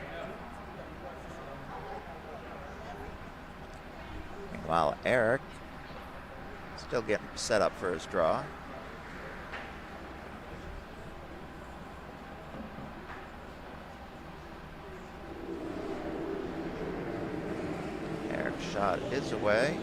Meanwhile, Eric still getting set up for his draw. Shot is away.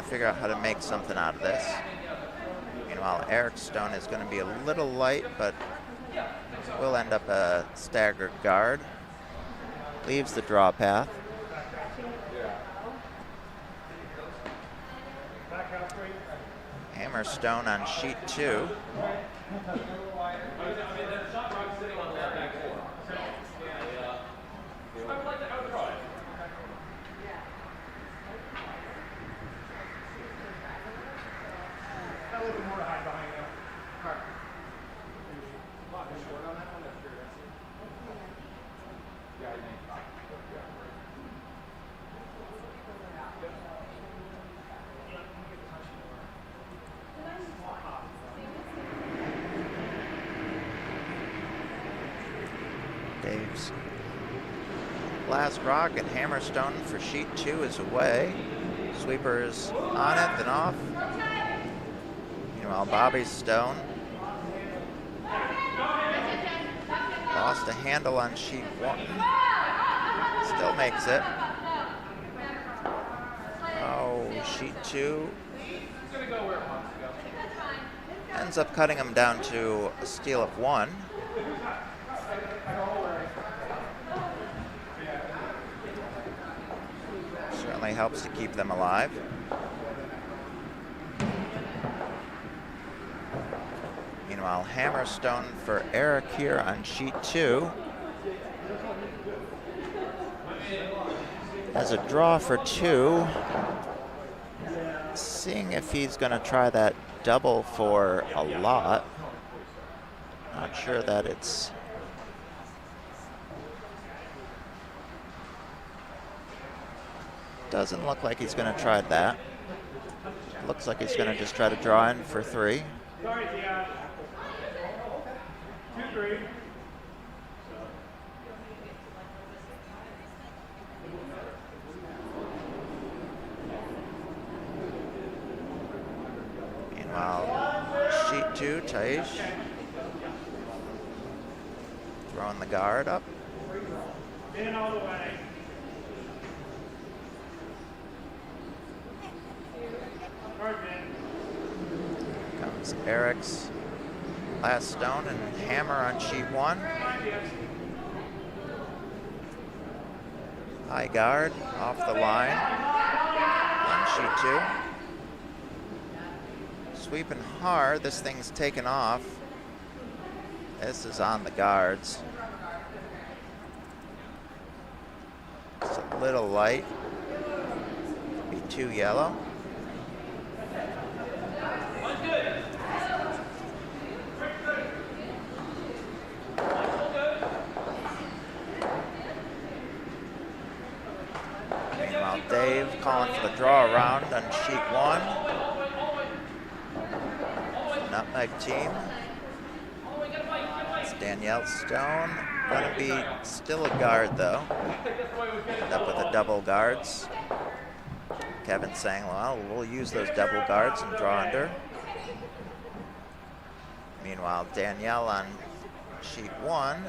to figure out how to make something out of this. Meanwhile, Eric's stone is going to be a little light, but will end up a staggered guard. Leaves the draw path. Hammer stone on sheet 2. Dave's last rock and hammerstone for sheet 2 is away. Sweeper's on it, then off. Meanwhile, Bobby's stone lost a handle on sheet 1. Still makes it. Oh, sheet 2 ends up cutting him down to a steal of 1. Certainly helps to keep them alive. Meanwhile, hammerstone for Eric here on sheet 2. As a draw for 2. Seeing if he's going to try that double for a lot. Not sure that it's... Doesn't look like he's going to try that. Looks like he's going to just try to draw in for 3. Sorry, Tia. 2-3. Meanwhile, sheet 2, Taish throwing the guard up. In all the way. Comes Eric's last stone and hammer on sheet 1. High guard off the line on sheet 2. Sweeping hard, this thing's taken off. This is on the guards. It's a little light. Be too yellow. Meanwhile, Dave calling for the draw around on sheet 1. Nutmeg team. It's Danielle Stone. Gonna be still a guard though. End up with a double guards. Kevin saying, well, we'll use those double guards and draw under. Meanwhile, Danielle on sheet 1.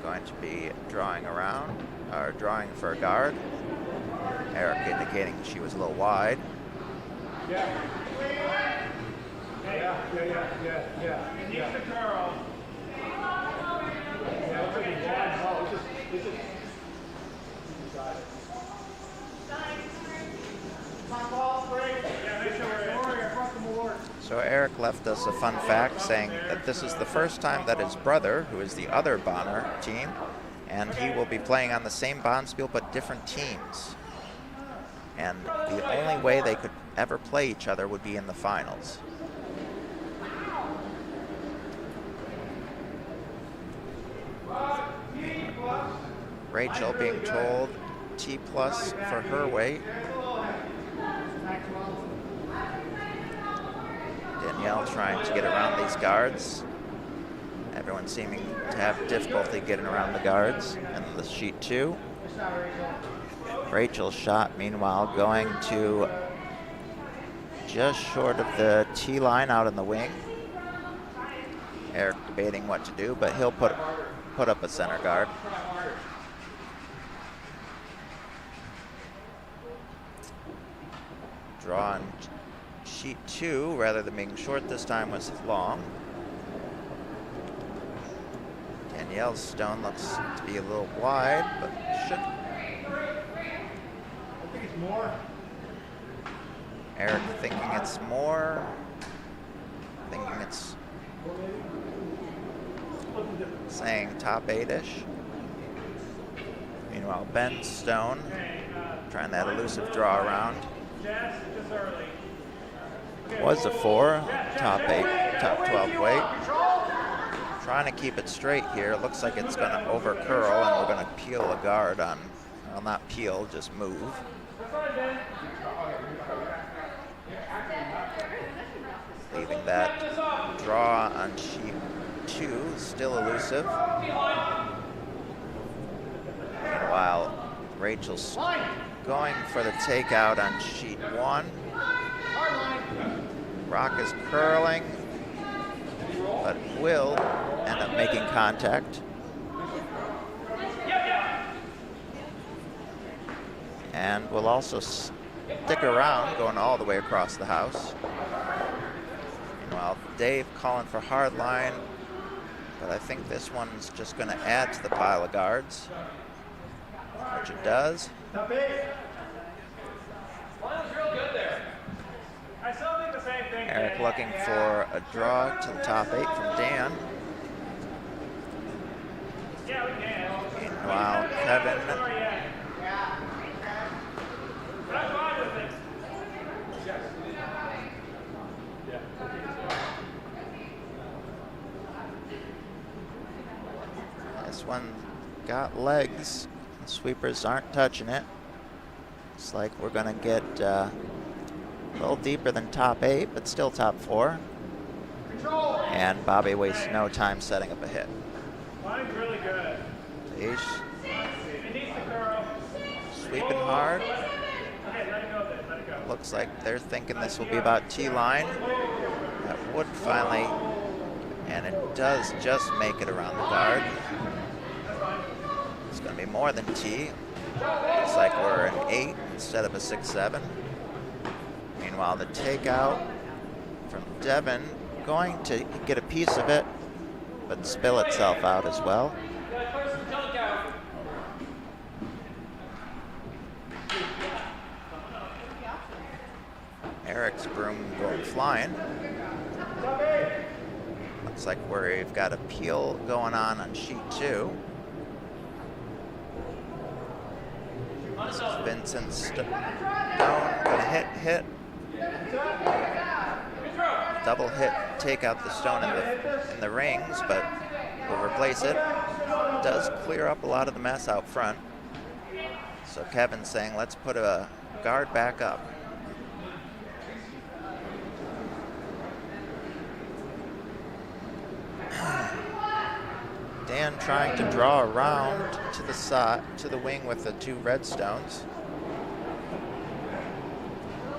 Going to be drawing around, or drawing for a guard. Eric indicating she was a little wide. Yeah. Keep the curl. So Eric left us a fun fact saying that this is the first time that his brother, who is the other Bonner team, and he will be playing on the same Bonspiel but different teams. And the only way they could ever play each other would be in the finals. Rachel being told T+ for her weight. Danielle trying to get around these guards. Everyone seeming to have difficulty getting around the guards. And the sheet 2. Rachel's shot, meanwhile, going to just short of the T line out in the wing. Eric debating what to do, but he'll put up a center guard. Draw on sheet 2, rather than being short this time, was long. Danielle's stone looks to be a little wide, but should. I think it's more. Eric thinking it's more. Thinking it's saying top 8-ish. Meanwhile, Ben's stone trying that elusive draw around. Was a 4, top 8, top 12 weight. Trying to keep it straight here. Looks like it's going to over curl, and we're going to peel a guard on, well, not peel, just move. Leaving that draw on sheet 2, still elusive. Meanwhile, Rachel's going for the takeout on sheet 1. Rock is curling, but will end up making contact. And will also stick around, going all the way across the house. Meanwhile, Dave calling for hard line, but I think this one's just going to add to the pile of guards, which it does. Top 8. Line's real good there. I still think the same thing. Eric looking for a draw to the top 8 from Dan. Yeah, we can. Meanwhile, Kevin I'm fine with it. This one got legs. The sweepers aren't touching it. Looks like we're going to get a little deeper than top 8, but still top 4. And Bobby wastes no time setting up a hit. Line's really good. Ish. It needs to curl. Sweeping hard. Okay, let it go then. Let it go. Looks like they're thinking this will be about T-line. That would finally, and it does just make it around the guard. It's going to be more than T. Looks like we're an 8 instead of a 6-7. Meanwhile, the takeout from Devin going to get a piece of it, but spill itself out as well. Eric's broom going flying. Looks like we've got a peel going on sheet 2. This is Vincent Stone. Gonna hit. Double hit, take out the stone in the rings, but will replace it. Does clear up a lot of the mess out front. So Kevin's saying, let's put a guard back up. Dan trying to draw around to the side, to the wing with the 2 red stones.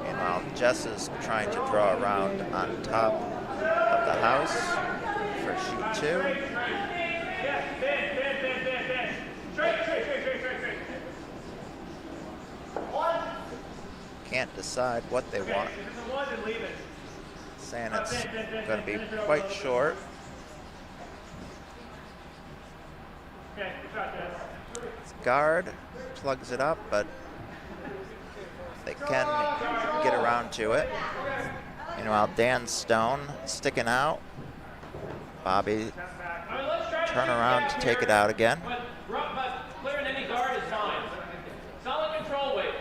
Meanwhile, Jess is trying to draw around on top of the house for sheet 2. Can't decide what they want. Saying it's going to be quite short. Guard plugs it up, but they can get around to it. Meanwhile, Dan's stone sticking out. Bobby turn around to take it out again. Clearing any guard is fine. Solid control weight.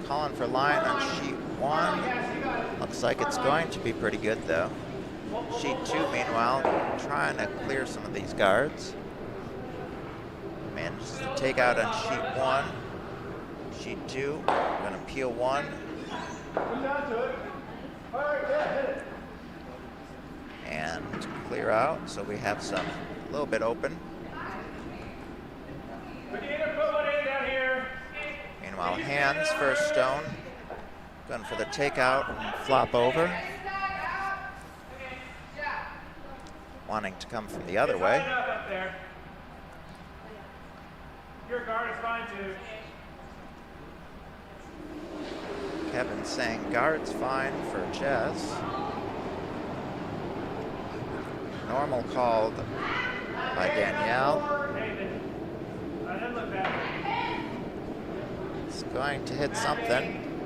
Calling for line on sheet 1. Looks like it's going to be pretty good though. Sheet 2, meanwhile, trying to clear some of these guards. Manages to take out on sheet 1. Sheet 2, going to peel 1. And clear out, so we have some a little bit open. Meanwhile, hands first stone, going for the takeout and flop over. wanting to come from the other way. It's high enough up there. Your guard is fine too. Kevin saying guard's fine for Jess. Normal called by Danielle. Nathan, let him look back. It's going to hit something.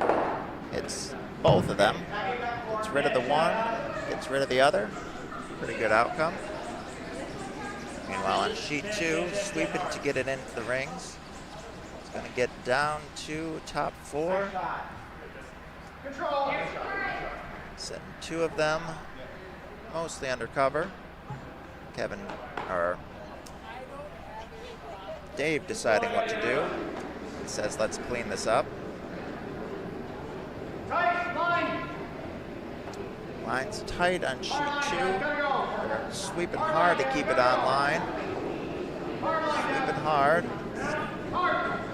It's both of them. Gets rid of the one, gets rid of the other. Pretty good outcome. Meanwhile, on sheet 2, sweeping to get it into the rings. It's going to get down to top 4. Setting 2 of them, mostly undercover. Kevin, or Dave deciding what to do. He says, let's clean this up. Line's tight on sheet 2. They're sweeping hard to keep it on line. Sweeping hard.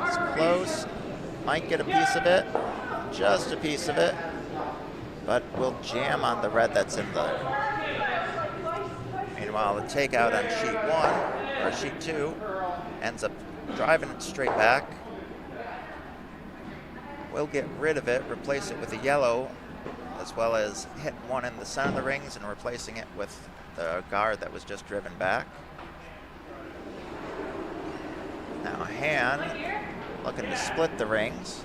It's close. Might get a piece of it. Just a piece of it. But we'll jam on the red that's in there. Meanwhile, the takeout on sheet 1, or sheet 2, ends up driving it straight back. We'll get rid of it, replace it with a yellow, as well as hitting one in the center of the rings and replacing it with the guard that was just driven back. Now Han looking to split the rings.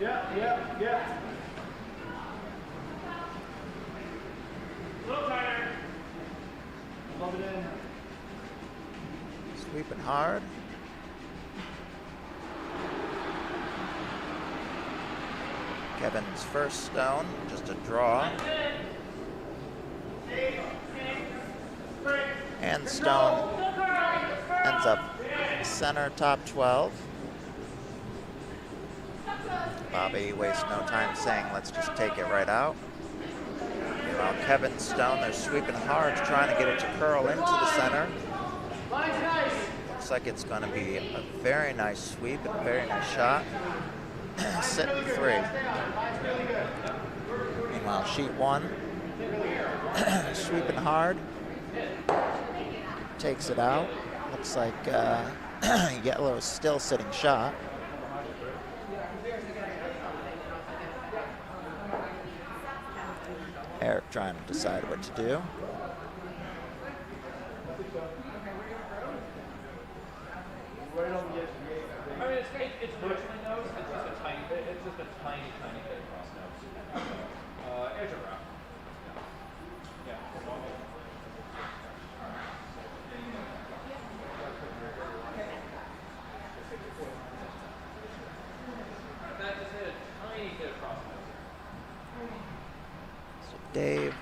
Yeah. A little tighter. Love it in. Sweeping hard. Kevin's first stone, just a draw. And stone ends up center top 12. Bobby wastes no time saying, let's just take it right out. Meanwhile, Kevin's stone, they're sweeping hard, trying to get it to curl into the center. Looks like it's going to be a very nice sweep and a very nice shot. Sitting 3. Meanwhile, sheet 1, sweeping hard, takes it out. Looks like yellow is still sitting shot. Eric trying to decide what to do. I mean, it's virtually nose. It's just a tiny bit. It's just a tiny bit across nose. Edge around. Yeah. That just hit a tiny bit across nose. So Dave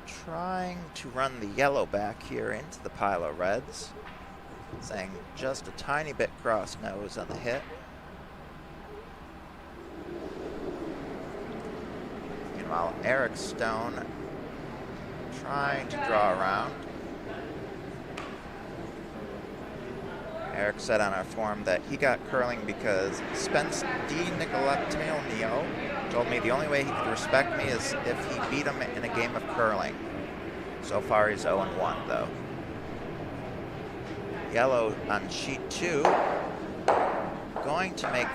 trying to run the yellow back here into the pile of reds. Saying just a tiny bit cross nose on the hit. Meanwhile, Eric Stone trying to draw around. Eric said on our forum that he got curling because Spence D. Nicoletto told me the only way he could respect me is if he beat him in a game of curling. So far he's 0-1 though. Yellow on sheet 2, going to make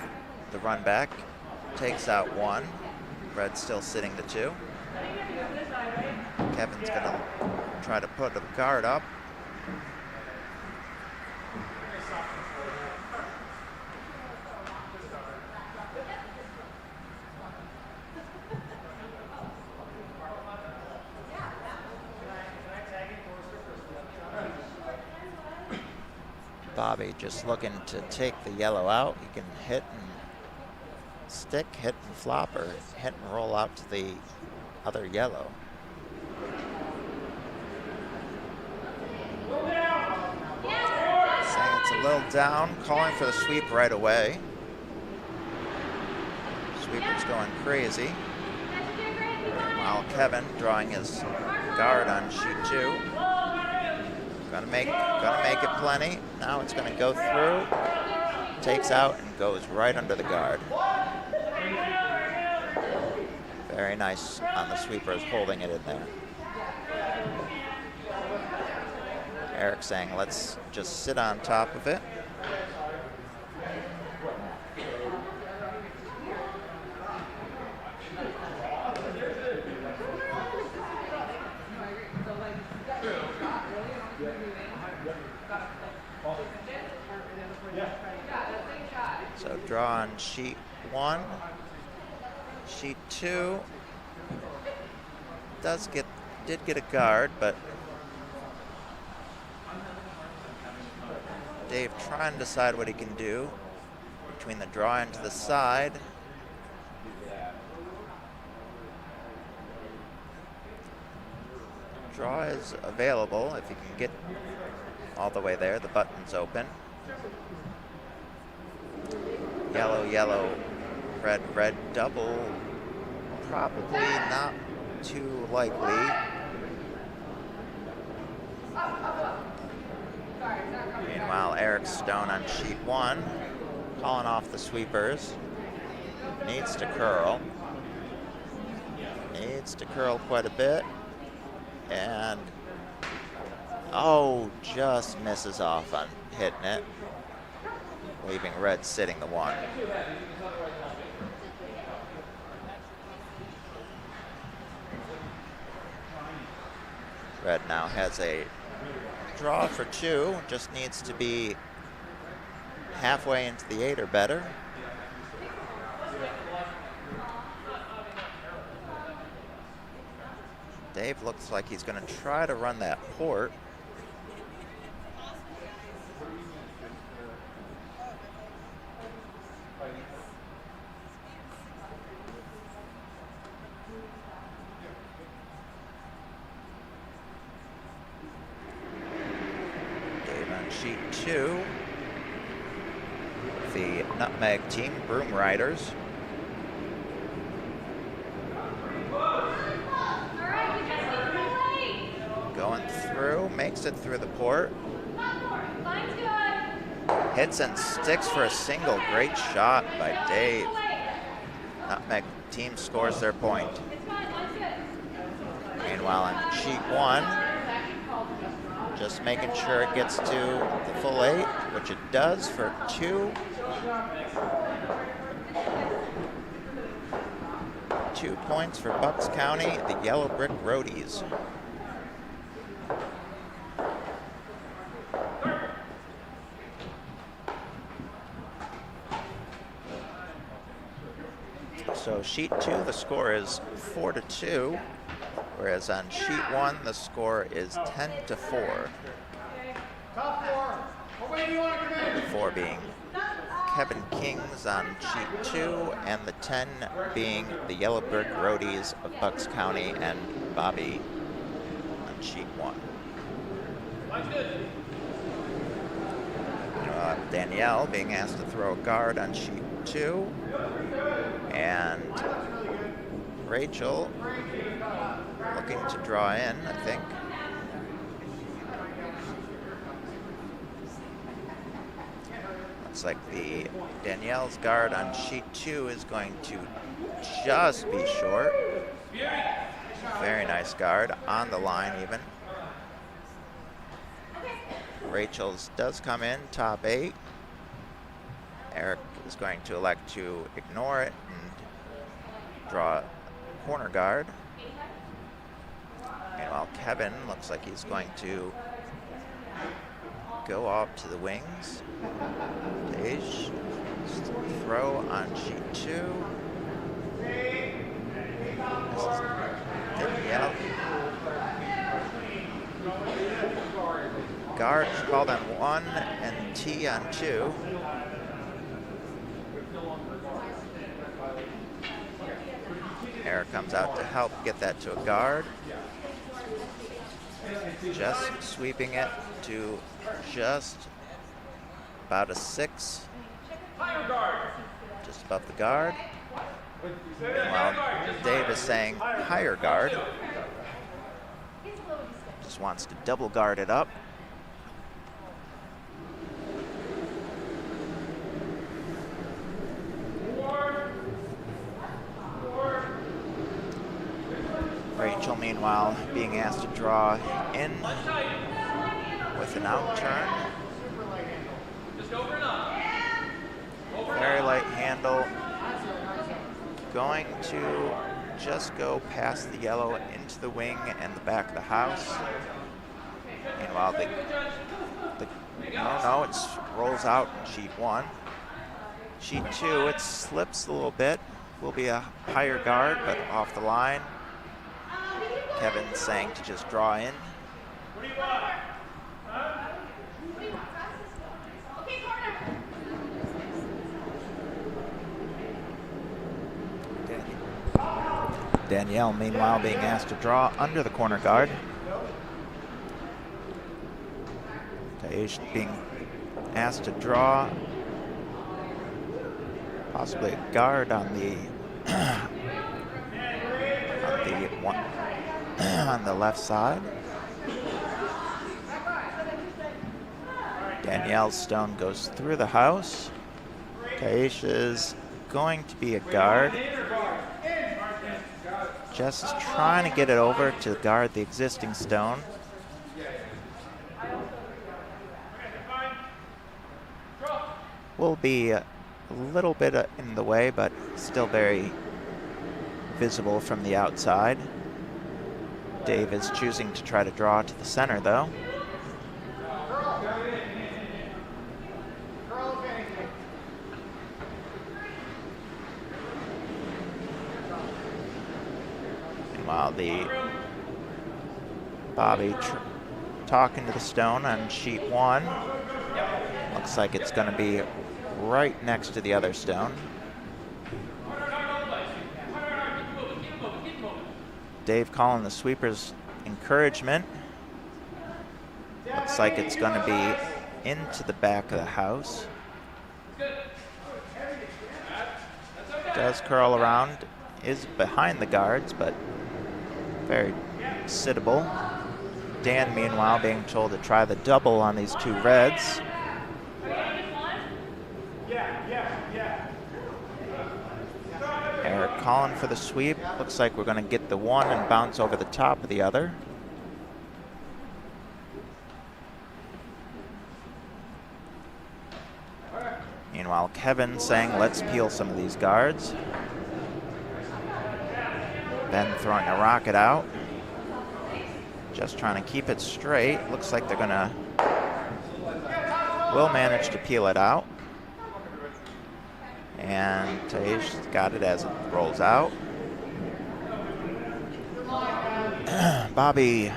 the run back, takes out 1. Red still sitting to 2. Kevin's gonna try to put a guard up. Bobby just looking to take the yellow out. He can hit and stick, hit and flop, or hit and roll out to the other yellow. Saying it's a little down, calling for the sweep right away. Sweeper's going crazy. Meanwhile, Kevin drawing his guard on sheet 2. Gonna make it plenty. Now it's gonna go through, takes out and goes right under the guard. Very nice on the sweepers, holding it in there. Eric saying, let's just sit on top of it. So draw on sheet 1. Sheet 2 did get a guard, but Dave trying to decide what he can do between the draw into the side. Draw is available if you can get all the way there. The button's open. Yellow, yellow, red, red, double. Probably not too likely. Meanwhile, Eric Stone on sheet 1, calling off the sweepers. Needs to curl. Needs to curl quite a bit. And, oh, just misses off on hitting it, leaving red sitting the 1. Red now has a draw for 2, just needs to be halfway into the 8 or better. Dave looks like he's going to try to run that port. Dave on sheet 2. The Nutmeg team, Broom Riders. Going through, makes it through the port. Hits and sticks for a single. Great shot by Dave. Nutmeg team scores their point. Meanwhile, on sheet 1, just making sure it gets to the full 8, which it does for 2. 2 points for Bucks County, the Yellow Brick Roadies. So sheet 2, the score is 4-2, whereas on sheet 1, the score is 10-4. Top 4. What way do you want to come in? 4 being Kevin Kings on sheet 2, and the 10 being the Yellow Brick Roadies of Bucks County and Bobby on sheet 1. Danielle being asked to throw a guard on sheet 2. And Rachel looking to draw in, I think. Looks like the Danielle's guard on sheet 2 is going to just be short. Very nice guard, on the line even. Rachel's does come in, top 8. Eric is going to elect to ignore it and draw a corner guard. Meanwhile, Kevin looks like he's going to go off to the wings. Dej, throw on sheet 2. This is Danielle. Guard called on 1 and T on 2. Eric comes out to help get that to a guard. Just sweeping it to just about a 6. Just above the guard. Meanwhile, Dave is saying higher guard. Just wants to double guard it up. being asked to draw in with an out turn. Very light handle. Going to just go past the yellow into the wing and the back of the house. Meanwhile, no, it rolls out in sheet 1. Sheet 2, it slips a little bit. Will be a higher guard, but off the line. Kevin saying to just draw in. What do you want? Huh? Okay, corner. Danielle, meanwhile, being asked to draw under the corner guard. Taish being asked to draw possibly a guard on the on the left side. Danielle's stone goes through the house. Taish is going to be a guard. Jess is trying to get it over to guard the existing stone. Will be a little bit in the way, but still very visible from the outside. Dave is choosing to try to draw to the center, though. Meanwhile, Bobby talking to the stone on sheet 1. Looks like it's going to be right next to the other stone. Dave calling the sweeper's encouragement. Looks like it's going to be into the back of the house. Does curl around, is behind the guards, but very sittable. Dan, meanwhile, being told to try the double on these two reds. Eric calling for the sweep. Looks like we're going to get the one and bounce over the top of the other. Meanwhile, Kevin saying, let's peel some of these guards. Ben throwing a rocket out. Just trying to keep it straight. Looks like they're going to will manage to peel it out. And Taish got it as it rolls out. Bobby's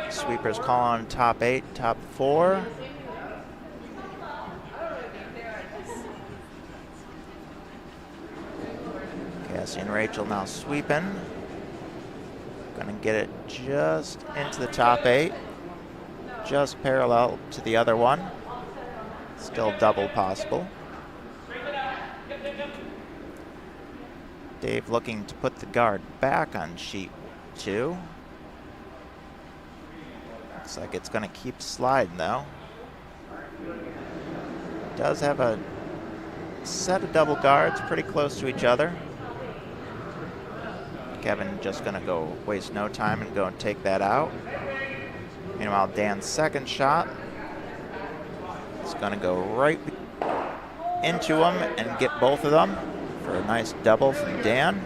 sweepers call on top 8, top 4. Cassie and Rachel now sweeping. Gonna get it just into the top 8. Just parallel to the other one. Still double possible. Dave looking to put the guard back on sheet 2. Looks like it's going to keep sliding though. Does have a set of double guards pretty close to each other. Kevin just going to go waste no time and go and take that out. Meanwhile, Dan's second shot is going to go right into him and get both of them for a nice double from Dan.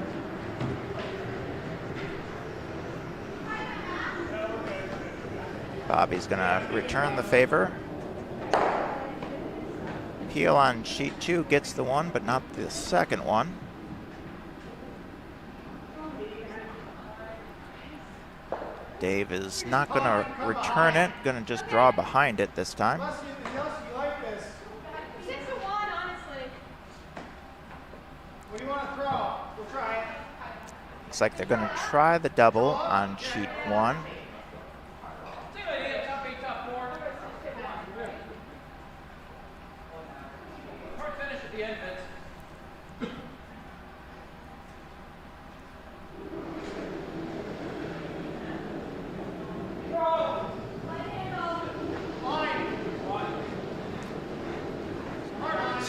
Bobby's going to return the favor. Peel on sheet 2 gets the one, but not the second one. Dave is not going to return it, going to just draw behind it this time. Looks like they're going to try the double on sheet 1.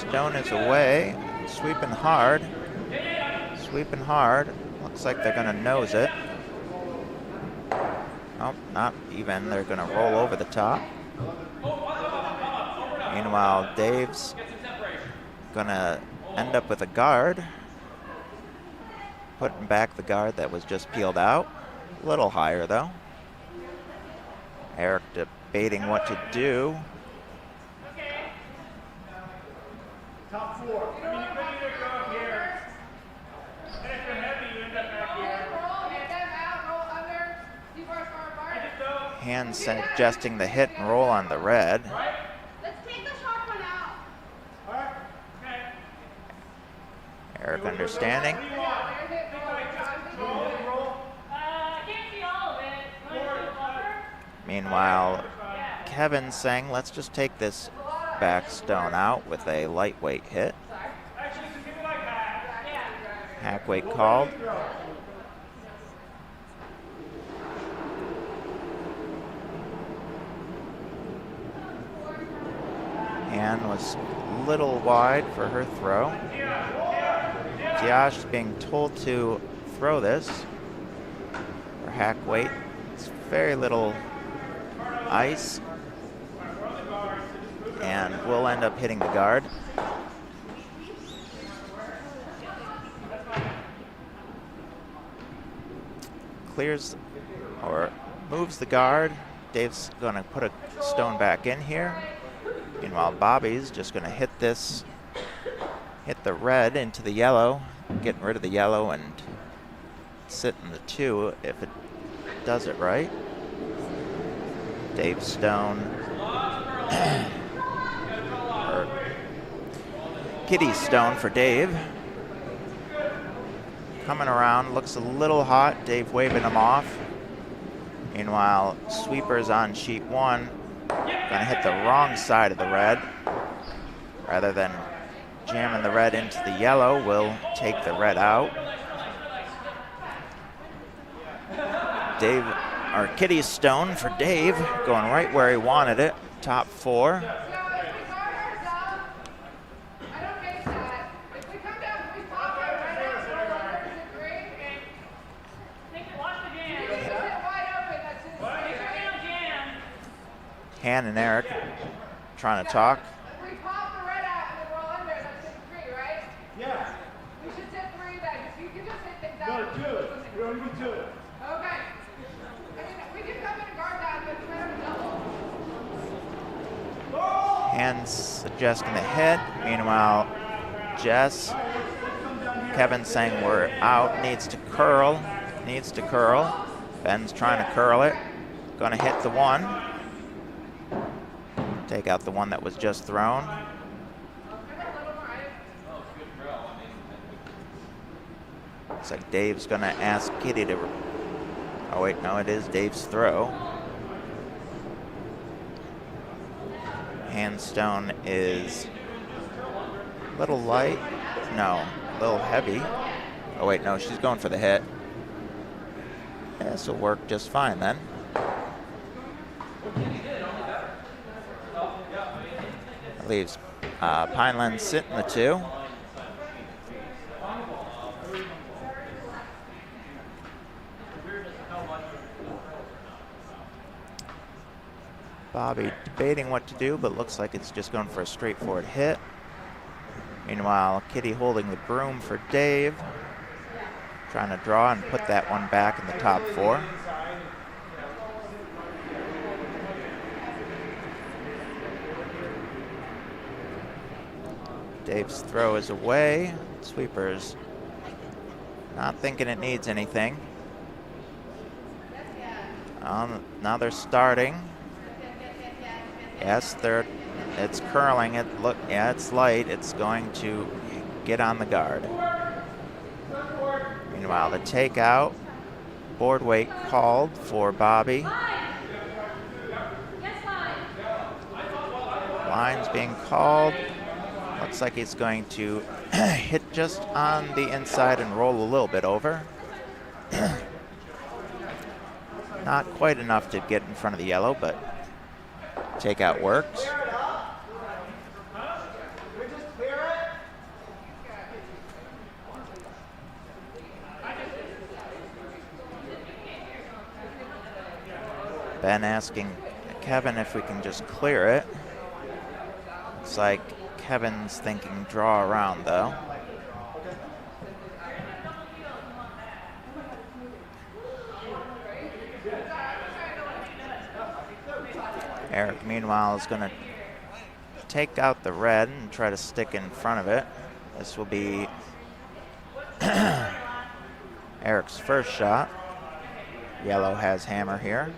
Stone is away, sweeping hard. Sweeping hard. Looks like they're going to nose it. Oh, not even. They're going to roll over the top. Meanwhile, Dave's going to end up with a guard. Putting back the guard that was just peeled out. A little higher, though. Eric debating what to do. Top four. I mean, you could either go up here, and if you're heavy, you end up back here. Hand suggesting the hit and roll on the red. Let's take the sharp one out. All right. Okay. Eric understanding. What do you want? Think like just roll and roll. I can't see all of it. Want to do a buffer? Meanwhile, Kevin saying, let's just take this back stone out with a lightweight hit. Actually, just give it like that. Hack weight called. Ann was a little wide for her throw. Josh is being told to throw this for hack weight. It's very little ice, and we'll end up hitting the guard. Clears or moves the guard. Dave's going to put a stone back in here. Meanwhile, Bobby's just going to hit the red into the yellow, getting rid of the yellow and sit in the 2 if it does it right. Dave Stone, or Kitty Stone for Dave. Coming around, looks a little hot. Dave waving him off. Meanwhile, sweepers on sheet 1. Gonna hit the wrong side of the red. Rather than jamming the red into the yellow, we'll take the red out. Dave, or Kitty Stone for Dave, going right where he wanted it. Top 4. Han and Eric trying to talk. If we pop the red out and then roll under, that's in 3, right? Yeah. We should sit 3 then, because you can just hit things out. No, 2. We only do 2. Okay. I mean, we can come in and guard that, but it's better to double. Han suggesting the hit. Meanwhile, Jess, Kevin saying we're out, needs to curl. Ben's trying to curl it. Gonna hit the 1. Take out the one that was just thrown. Looks like Dave's gonna ask Kitty to, oh wait, no, it is Dave's throw. Handstone is a little light, no, a little heavy. Oh wait, no, she's going for the hit. This will work just fine then. Leaves Pinelands sitting the 2. Bobby debating what to do, but looks like it's just going for a straightforward hit. Meanwhile, Kitty holding the broom for Dave. Trying to draw and put that one back in the top 4. Dave's throw is away. Sweepers not thinking it needs anything. Now they're starting. Yes, it's curling. Yeah, it's light. It's going to get on the guard. Meanwhile, the takeout. Board weight called for Bobby. Lines being called. Looks like he's going to hit just on the inside and roll a little bit over. Not quite enough to get in front of the yellow, but takeout works. Ben asking Kevin if we can just clear it. Looks like Kevin's thinking draw around, though. Eric, meanwhile, is going to take out the red and try to stick in front of it. This will be Eric's first shot. Yellow has hammer here.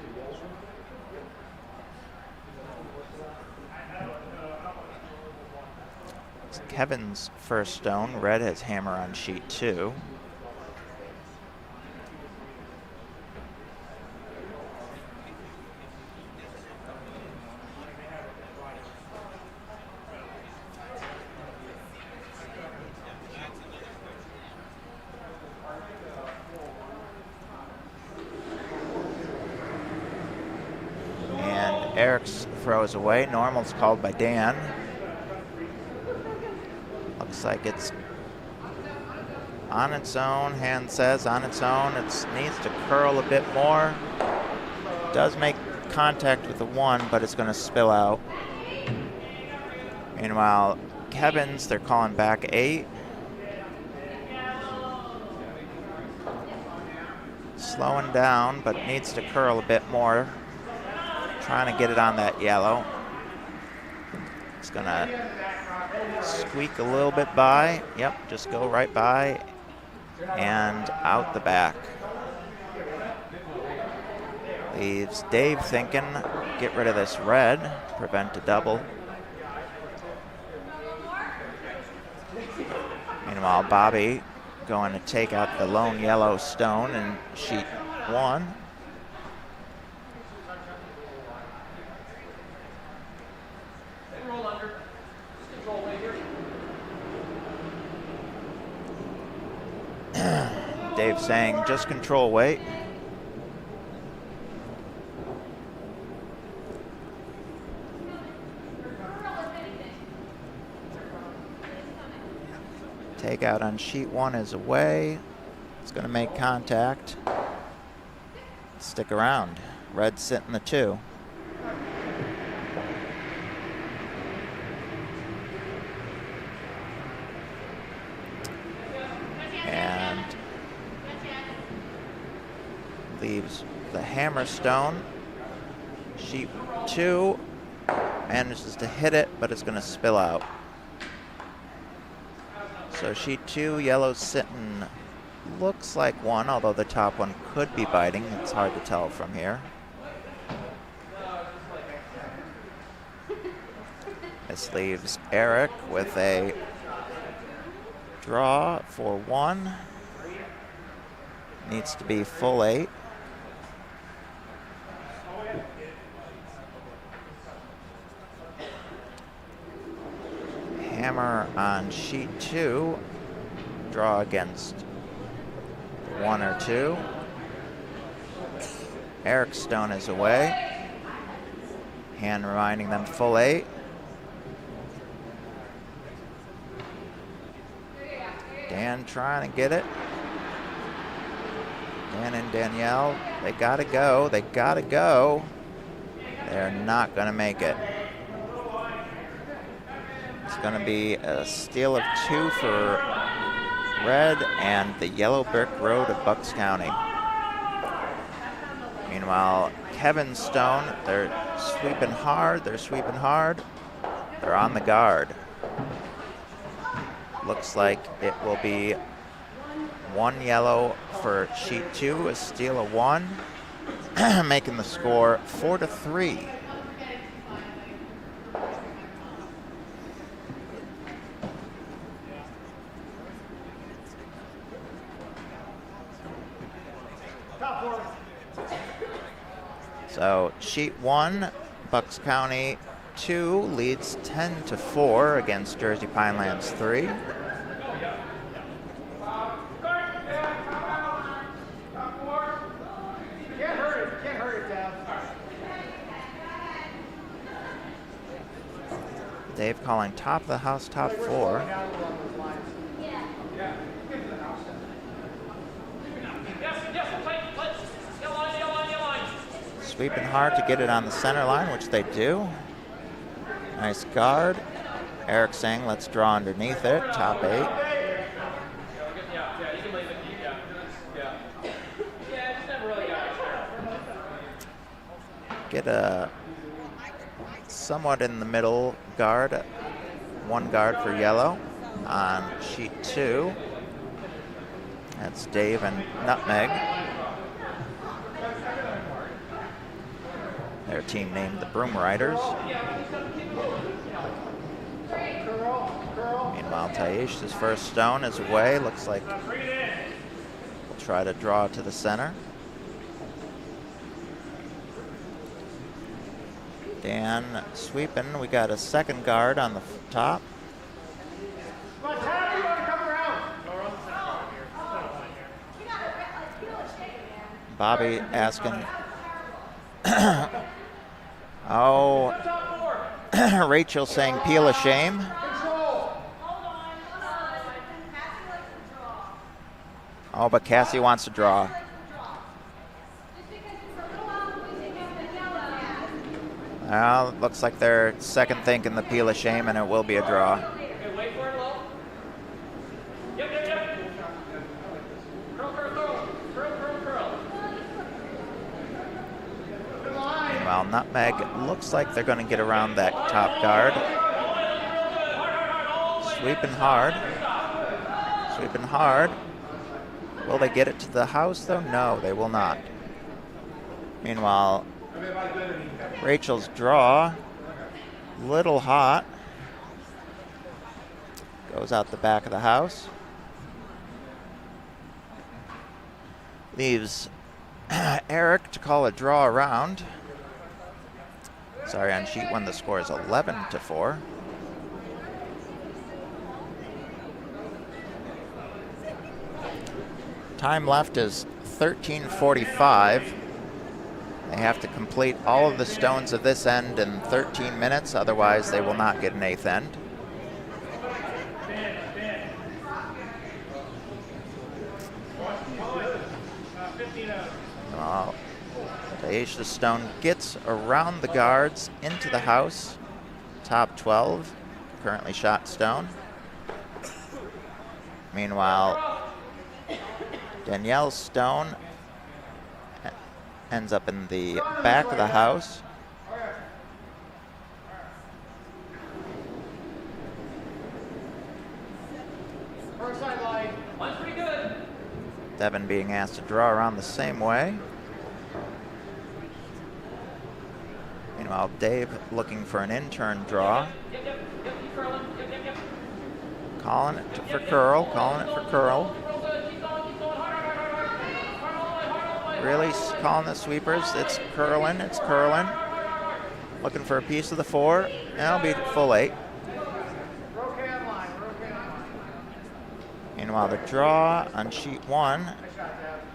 It's Kevin's first stone. Red has hammer on sheet 2. Eric's throws away. Normal's called by Dan. Looks like it's on its own. Hand says on its own. It needs to curl a bit more. Does make contact with the 1, but it's going to spill out. Meanwhile, Kevin's, they're calling back 8. Slowing down, but needs to curl a bit more. Trying to get it on that yellow. It's gonna squeak a little bit by. Yep, just go right by and out the back. Leaves Dave thinking, get rid of this red, prevent a double. Meanwhile, Bobby going to take out the lone yellow stone in sheet 1. Dave saying, just control weight. Takeout on sheet 1 is away. It's going to make contact. Stick around. Red sitting the 2. And leaves the hammer stone. Sheet 2 manages to hit it, but it's going to spill out. So sheet 2, yellow's sitting, looks like 1, although the top one could be biting. It's hard to tell from here. This leaves Eric with a draw for 1. Needs to be full 8. Hammer on sheet 2. Draw against 1 or 2. Eric's stone is away. Hand reminding them full 8. Dan trying to get it. Dan and Danielle, they gotta go. They gotta go. They're not gonna make it. It's gonna be a steal of 2 for red and the yellow brick road of Bucks County. Meanwhile, Kevin's stone, they're sweeping hard. They're sweeping hard. They're on the guard. Looks like it will be 1 yellow for sheet 2, a steal of 1, making the score 4-3. So sheet 1, Bucks County 2 leads 10-4 against Jersey Pinelands 3. Dave calling top of the house, top 4. Sweeping hard to get it on the center line, which they do. Nice guard. Eric saying, let's draw underneath it. Top 8. Yeah, you can leave it. Yeah, just never really got it. Get a somewhat in the middle guard. One guard for yellow on sheet 2. That's Dave and Nutmeg. Their team named the Broom Riders. Meanwhile, Taish's first stone is away. Looks like we'll try to draw to the center. Dan sweeping. We got a second guard on the top. Bobby asking, oh, Rachel saying peel of shame. Oh, but Cassie wants to draw. Well, looks like they're second thinking the peel of shame, and it will be a draw. Okay, wait for it, Lo. Yep. Curl. Meanwhile, Nutmeg looks like they're going to get around that top guard. Sweeping hard. Will they get it to the house, though? No, they will not. Meanwhile, Rachel's draw, little hot, goes out the back of the house. Leaves Eric to call a draw around. Sorry, on sheet 1 the score is 11-4. Time left is 13:45. They have to complete all of the stones of this end in 13 minutes, otherwise they will not get an 8th end. The stone gets around the guards into the house. Top 12, currently shot stone. Meanwhile, Danielle's stone ends up in the back of the house. First side line. One's pretty good. Devin being asked to draw around the same way. Meanwhile, Dave looking for an in-turn draw. Yep, keep curling. Yep. Calling it for curl. Really calling the sweepers. It's curling. Looking for a piece of the 4. And it'll be full 8. Meanwhile, the draw on sheet 1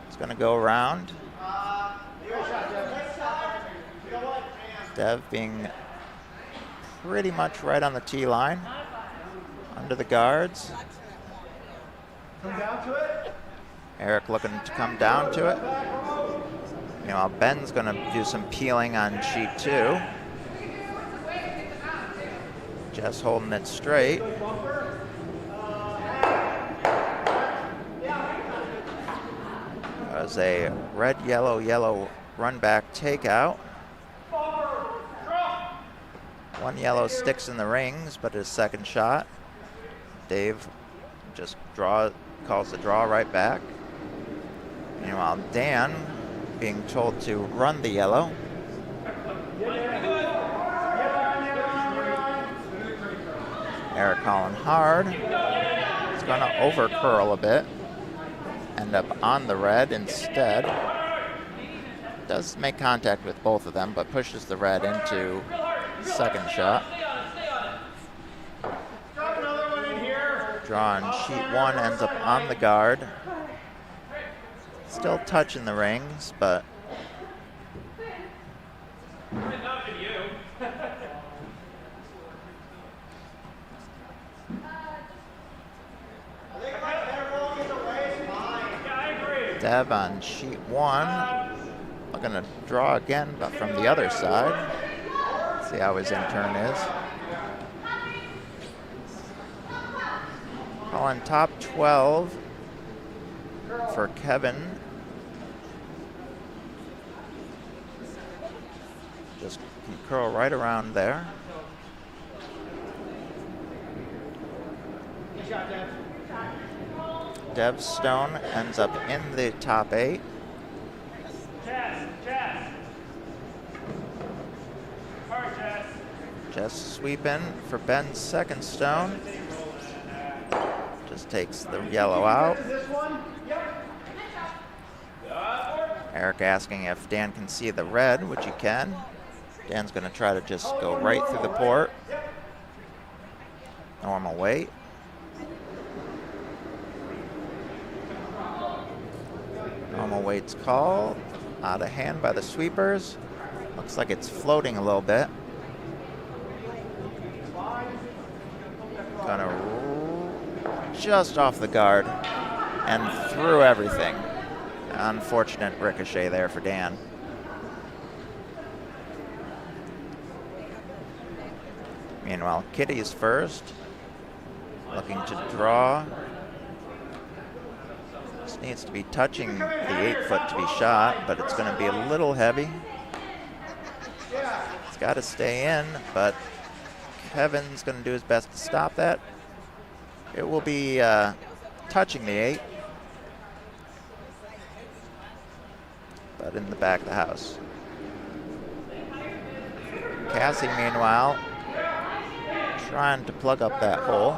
is going to go around. Dev being pretty much right on the tee line. Under the guards. Eric looking to come down to it. Meanwhile, Ben's going to do some peeling on sheet 2. Jess holding it straight. There's a red, yellow run back takeout. One yellow sticks in the rings, but his second shot. Dave just calls the draw right back. Meanwhile, Dan being told to run the yellow. Eric calling hard. It's going to over curl a bit. End up on the red instead. Does make contact with both of them, but pushes the red into second shot. Draw on sheet 1 ends up on the guard. Still touching the rings, but Dev on sheet 1 Looking to draw again, but from the other side. See how his in-turn is. Calling top 12 for Kevin. Just can curl right around there. Dev Stone ends up in the top 8. Just sweep in for Ben's second stone. Just takes the yellow out. Eric asking if Dan can see the red, which he can. Dan's going to try to just go right through the port. Normal weight. Normal weight's called. Out of hand by the sweepers. Looks like it's floating a little bit. Gonna just off the guard and through everything. Unfortunate ricochet there for Dan. Meanwhile, Kitty's first. Looking to draw. This needs to be touching the 8-foot to be shot, but it's going to be a little heavy. It's got to stay in, but Kevin's going to do his best to stop that. It will be touching the 8, but in the back of the house. Cassie, meanwhile, trying to plug up that hole.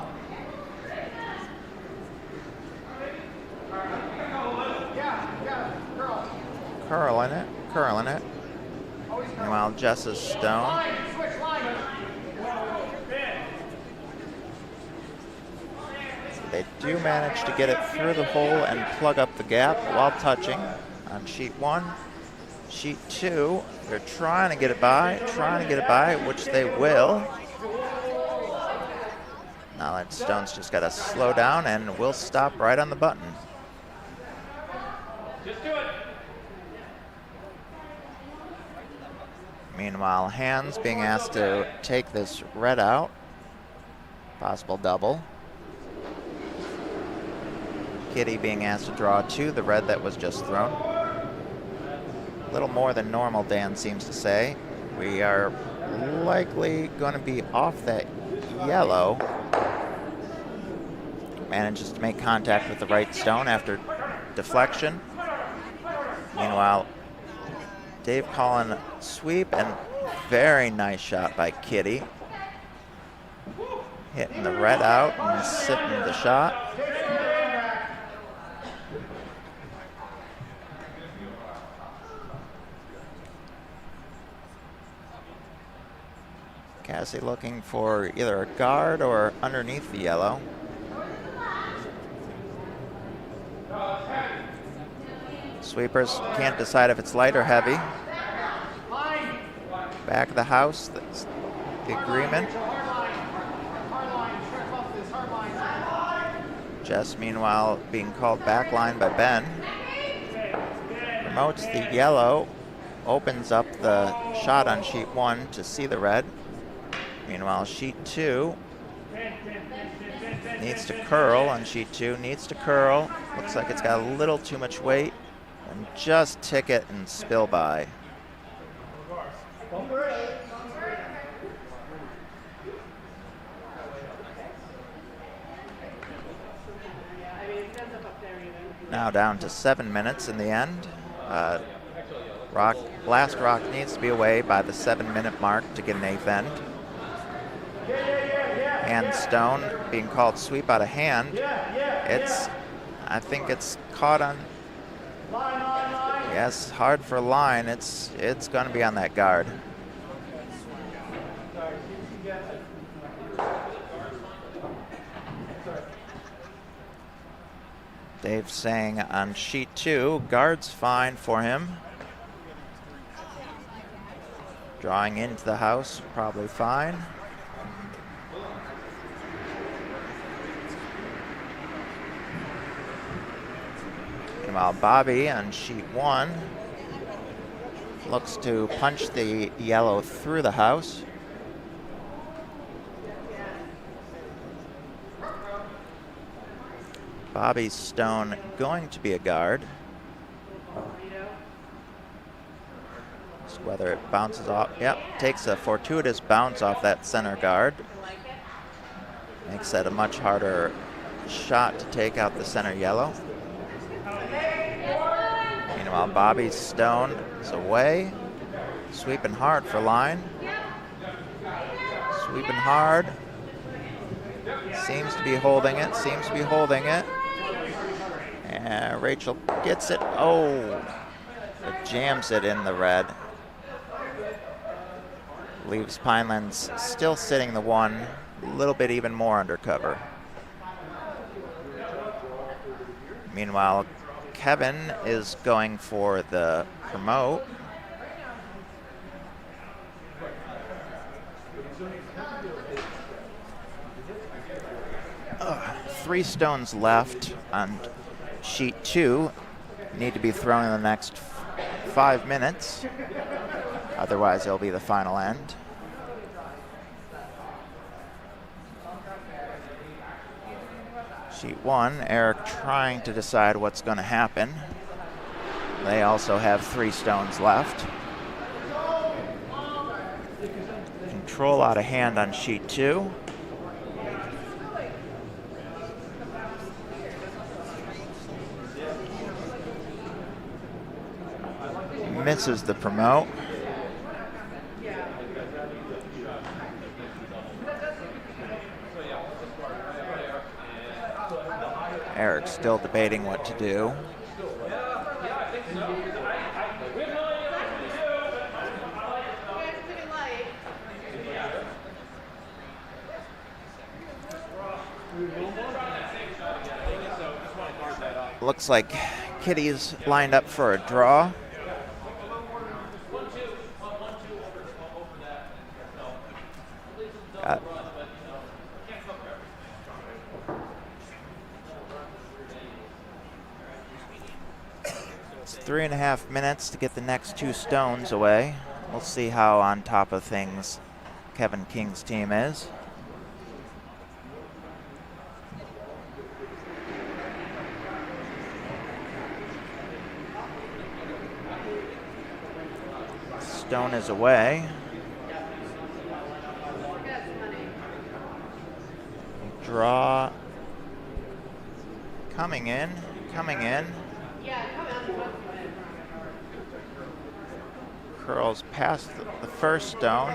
Curling it. Meanwhile, Jess's stone. They do manage to get it through the hole and plug up the gap while touching on sheet 1. Sheet 2, they're trying to get it by, which they will. Now that stone's just got to slow down and will stop right on the button. Just do it. Meanwhile, Hands being asked to take this red out. Possible double. Kitty being asked to draw to the red that was just thrown. A little more than normal, Dan seems to say. We are likely going to be off that yellow. Manages to make contact with the right stone after deflection. Meanwhile, Dave calling sweep, and very nice shot by Kitty. Hitting the red out and sipping the shot. Cassie looking for either a guard or underneath the yellow. Sweepers can't decide if it's light or heavy. Back of the house, that's the agreement. Jess, meanwhile, being called back line by Ben. Promotes the yellow, opens up the shot on sheet 1 to see the red. Meanwhile, sheet 2 needs to curl on sheet 2, needs to curl. Looks like it's got a little too much weight. And just tick it and spill by. Now down to 7 minutes in the end. Last rock needs to be away by the 7-minute mark to get an 8th end. And stone being called sweep out of hand. I think it's caught on. Yes, hard for line. It's going to be on that guard. Dave saying on sheet 2, guard's fine for him. Drawing into the house, probably fine. Meanwhile, Bobby on sheet 1 looks to punch the yellow through the house. Bobby's stone going to be a guard. Just whether it bounces off. Yep, takes a fortuitous bounce off that center guard. Makes that a much harder shot to take out the center yellow. Meanwhile, Bobby's stone is away. Sweeping hard for line. Sweeping hard. Seems to be holding it, seems to be holding it. And Rachel gets it. Oh, it jams it in the red. Leaves Pinelands still sitting the one, a little bit even more under cover. Meanwhile, Kevin is going for the promote. Three stones left on sheet 2. Need to be thrown in the next 5 minutes. Otherwise, it'll be the final end. Sheet 1, Eric trying to decide what's going to happen. They also have 3 stones left. Control out of hand on sheet 2. Misses the promote. Eric's still debating what to do. Looks like Kitty's lined up for a draw. It's 3.5 minutes to get the next 2 stones away. We'll see how on top of things Kevin King's team is. Stone is away. Draw coming in, coming in. Curls past the first stone,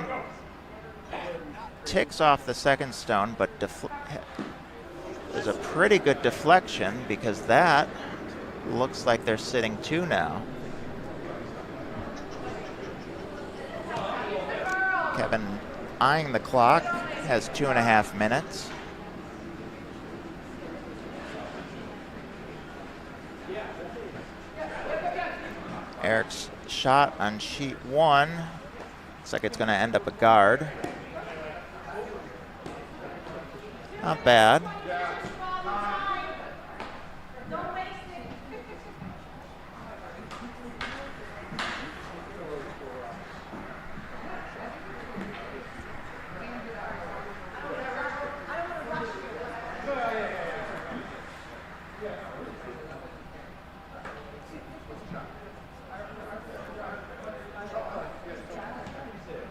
ticks off the second stone, but there's a pretty good deflection because that looks like they're sitting 2 now. Kevin eyeing the clock, has 2.5 minutes. Eric's shot on sheet 1. Looks like it's going to end up a guard. Not bad.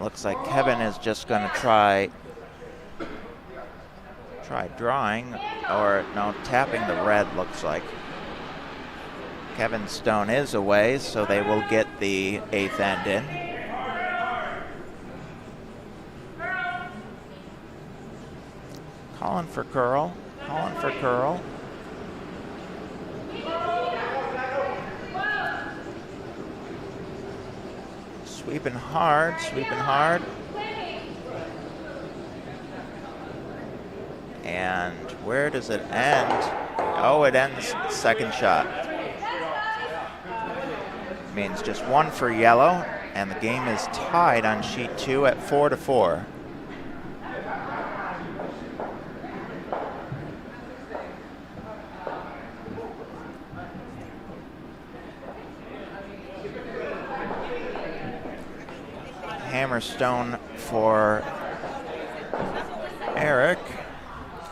Looks like Kevin is just going to try drawing, or no, tapping the red, looks like. Kevin's stone is away, so they will get the 8th end in. Calling for curl, calling for curl. Sweeping hard, sweeping hard. And where does it end? Oh, it ends second shot. Means just 1 for yellow, and the game is tied on sheet 2 at 4-4. hammerstone for Eric.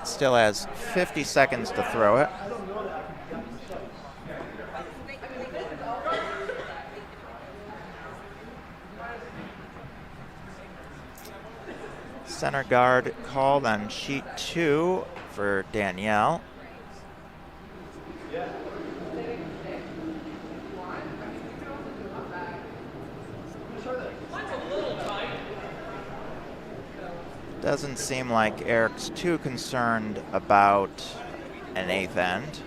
Still has 50 seconds to throw it. Center guard called on sheet 2 for Danielle. Doesn't seem like Eric's too concerned about an 8th end.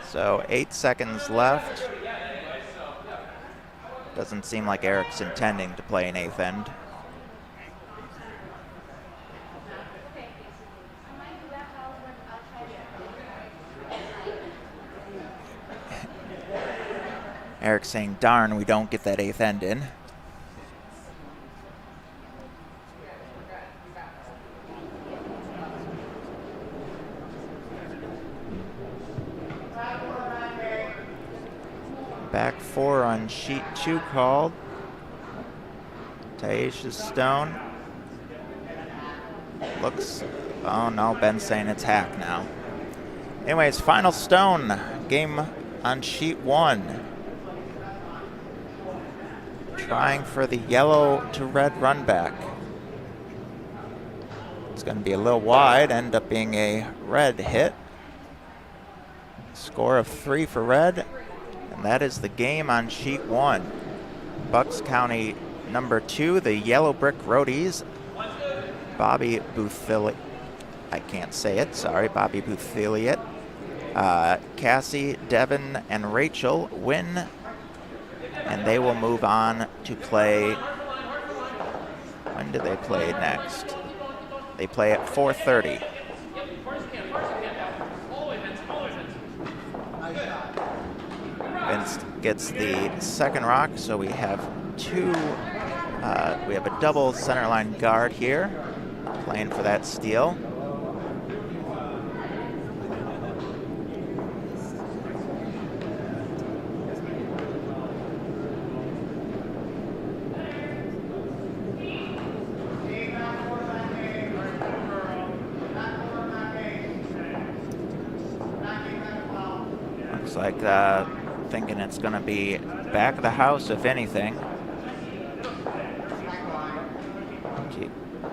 So 8 seconds left. Doesn't seem like Eric's intending to play an 8th end. Eric's saying, darn, we don't get that 8th end in. Back 4 on sheet 2 called. Taisha Stone. Looks, oh no, Ben's saying it's hack now. Anyways, final stone. Game on sheet 1. Trying for the yellow to red run back. It's going to be a little wide, end up being a red hit. Score of 3 for red, and that is the game on sheet 1. Bucks County number 2, the Yellow Brick Roadies. Bobby Bouthillette, I can't say it, sorry, Bobby Bouthillette. Cassie, Devin, and Rachel win, and they will move on to play. When do they play next? They play at 4:30. Vince gets the second rock, so we have we have a double centerline guard here playing for that steal. Looks like thinking it's going to be back of the house, if anything.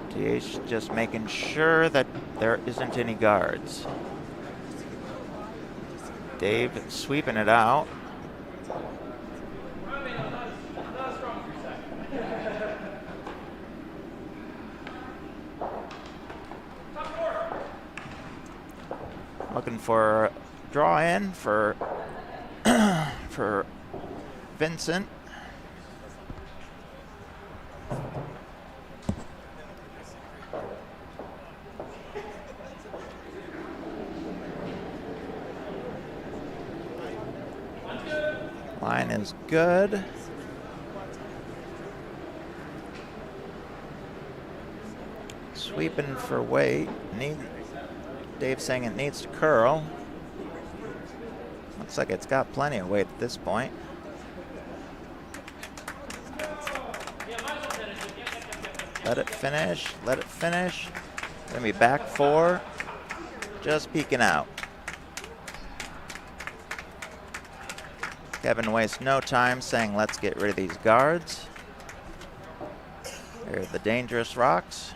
TH just making sure that there isn't any guards. Dave sweeping it out. Looking for draw in for for Vincent. Line is good. Sweeping for weight. Dave saying it needs to curl. Looks like it's got plenty of weight at this point. Let it finish, let it finish. Gonna be back 4, just peeking out. Kevin wastes no time saying, let's get rid of these guards. They're the dangerous rocks.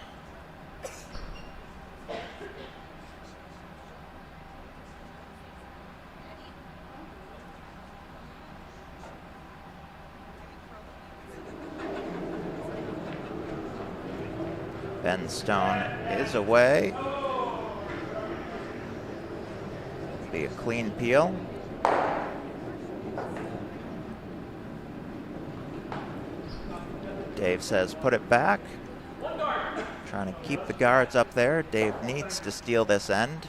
Ben Stone is away. Be a clean peel. Dave says put it back. Trying to keep the guards up there. Dave needs to steal this end.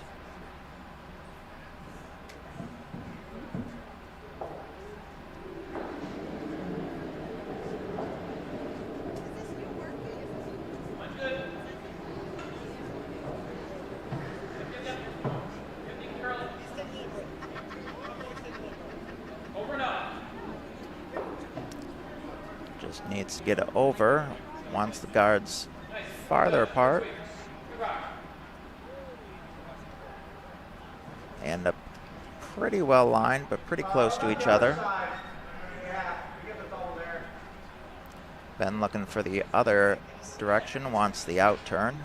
needs to get over, wants the guards farther apart. And pretty well lined, but pretty close to each other. Ben looking for the other direction, wants the out turn.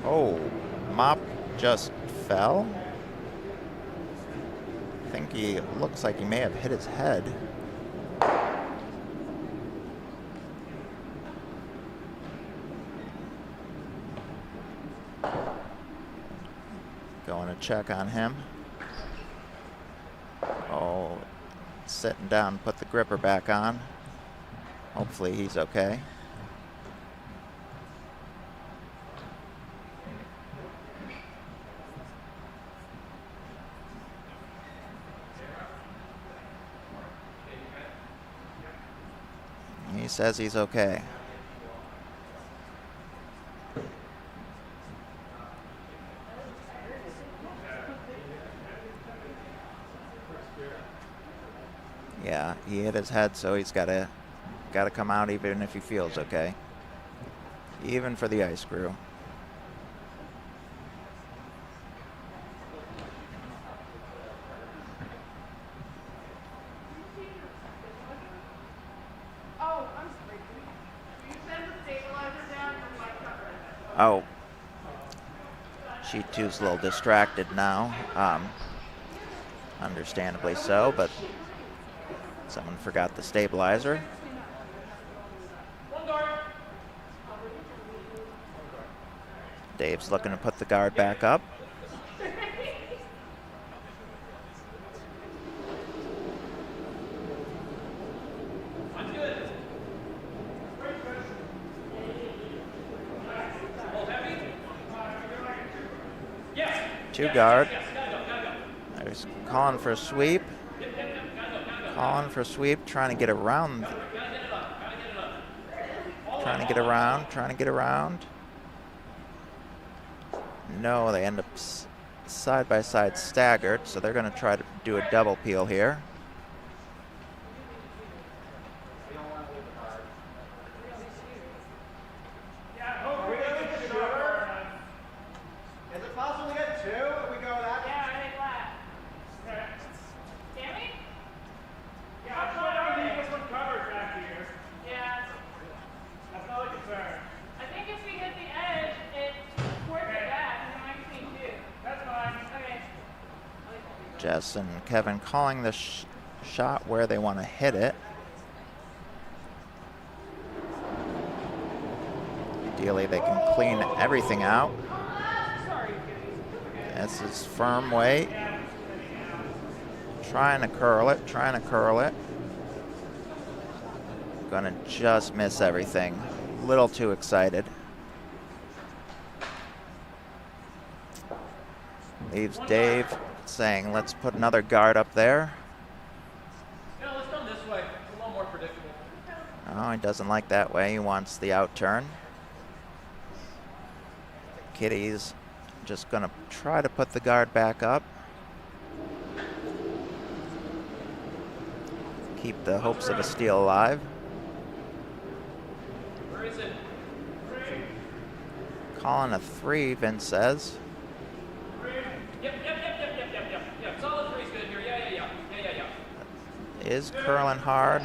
Oh, mop just fell. I think he looks like he may have hit his head. Going to check on him. Oh, sitting down, put the gripper back on. Hopefully he's okay. He says he's okay. Yeah, he hit his head, so he's got to come out even if he feels okay. Even for the ice crew. Oh, I'm sorry. Will you send the stabilizer down from my cover? Oh. Sheet 2's a little distracted now. Understandably so, but someone forgot the stabilizer. Dave's looking to put the guard back up. Two guard. There's calling for a sweep. Calling for a sweep, trying to get around. Trying to get around. No, they end up side by side staggered, so they're going to try to do a double peel here. Is it possible to get 2 if we go that? Yeah, I think flat. Tammy? Yeah, I'm trying to leave this one covered back here. Yeah. That's not a concern. I think if we hit the edge, it towards the back, and then I can see two. That's fine. Okay. Jess and Kevin calling the shot where they want to hit it. Ideally, they can clean everything out. This is firm weight. Trying to curl it. Gonna just miss everything. Little too excited. Leaves Dave saying, let's put another guard up there. Yeah, let's come this way. It's a little more predictable. Oh, he doesn't like that way. He wants the out turn. Kitty's just going to try to put the guard back up. Keep the hopes of a steal alive. Where is it? Calling a 3, Vince says. Yep. Solid 3's good here. Yeah. Is curling hard.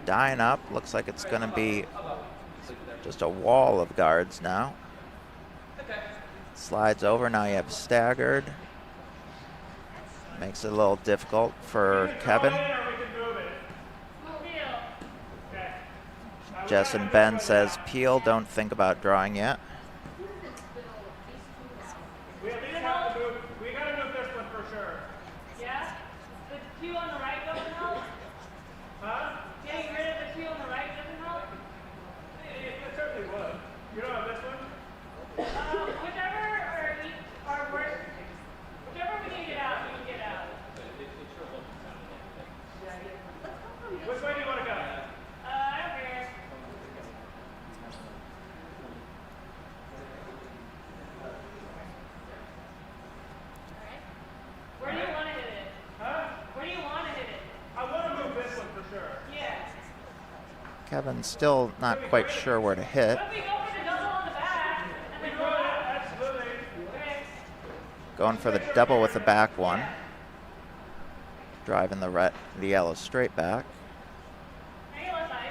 Dying up. Looks like it's going to be just a wall of guards now. Okay. Slides over. Now you have staggered. Makes it a little difficult for Kevin. Jess and Ben says peel. Don't think about drawing yet. We gotta move this one for sure. Yeah? The two on the right doesn't help? Huh? Getting rid of the two on the right doesn't help? It certainly would. You don't have this one? Whichever are worse. Whichever we can get out, we can get out. Which way do you want to go? I don't care. Kevin's still not quite sure where to hit. Let me go for the double on the back and then roll out. Absolutely. Okay. Going for the double with the back one. Driving the yellow straight back. Hang on left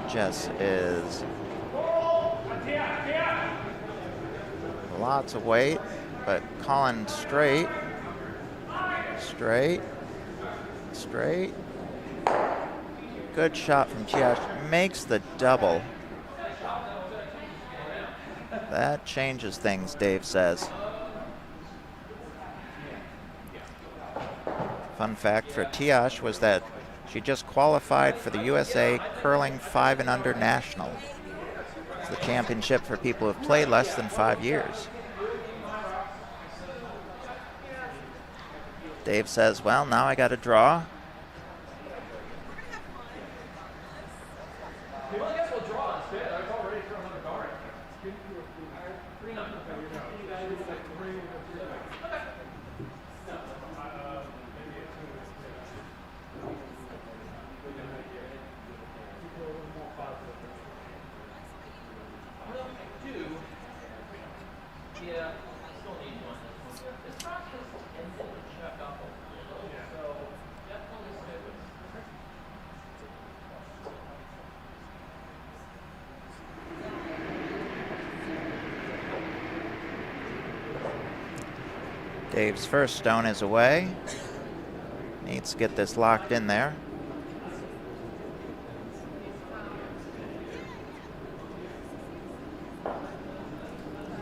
side. Jess is lots of weight, but calling straight, straight, straight. Good shot from Tiash. Makes the double. That changes things, Dave says. Fun fact for Tiash was that she just qualified for the USA Curling 5 and Under National. It's the championship for people who have played less than 5 years. Dave says, well, now I got to draw. Well, I guess we'll draw instead. I was already throwing another guard. Yeah, I still need one. This process ended to check up a little, so definitely stay with it. Dave's first stone is away. Needs to get this locked in there.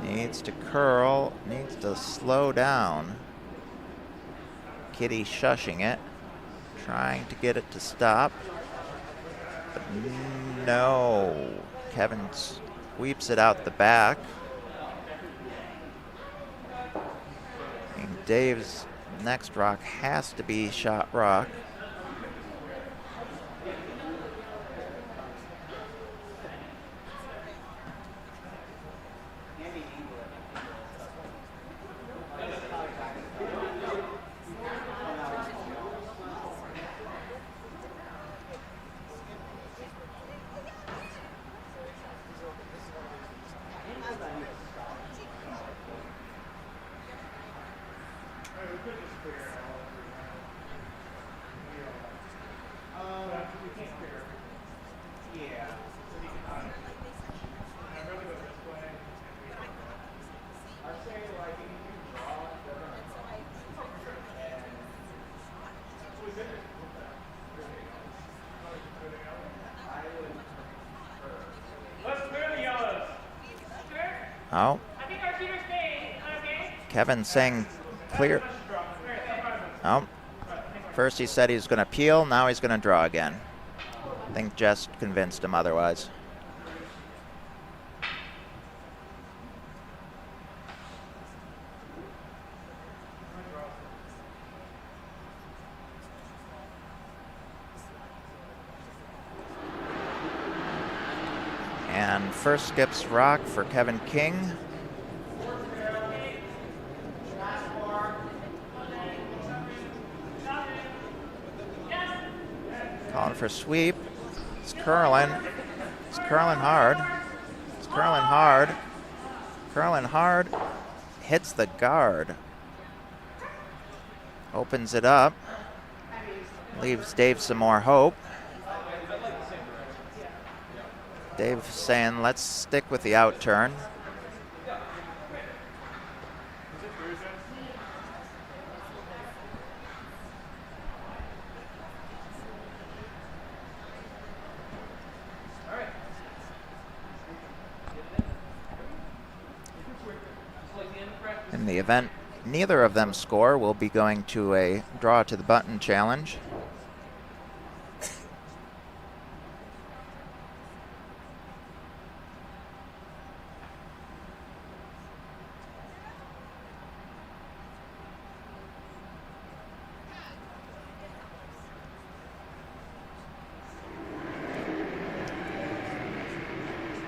Needs to curl, needs to slow down. Kitty shushing it, trying to get it to stop. But no. Kevin sweeps it out the back. And Dave's next rock has to be shot rock. Oh. I think our shooter's staying. Okay. Kevin saying clear. Oh. First he said he was going to peel, now he's going to draw again. I think Jess convinced him otherwise. And first skips rock for Kevin King. Calling for sweep. It's curling. It's curling hard. It's curling hard. Curling hard. Hits the guard. Opens it up. Leaves Dave some more hope. Dave saying, let's stick with the out turn. In the event neither of them score, we'll be going to a draw to the button challenge.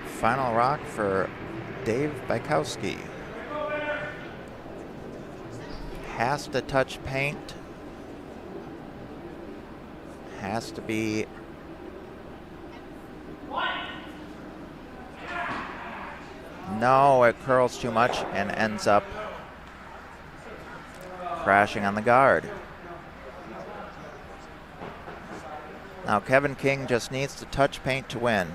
Final rock for Dave Bykowski. has to touch paint. Has to be. No, it curls too much and ends up crashing on the guard. Now Kevin King just needs to touch paint to win.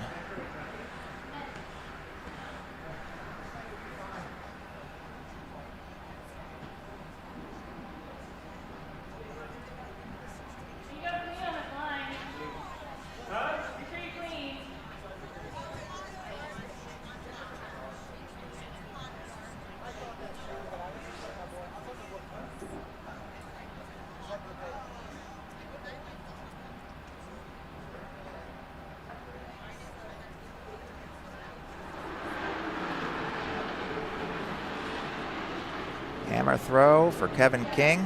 Hammer throw for Kevin King.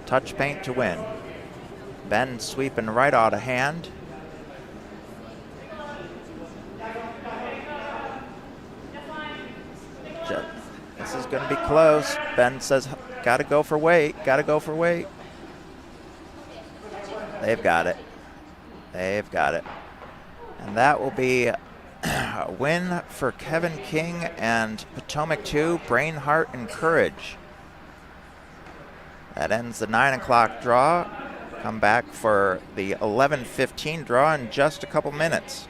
Touch paint to win. Ben sweeping right out of hand. This is going to be close. Ben says, gotta go for weight, gotta go for weight. They've got it. They've got it. And that will be a win for Kevin King and Potomac II, Brain, Heart, and Courage. That ends the 9 o'clock draw. Come back for the 11:15 draw in just a couple minutes.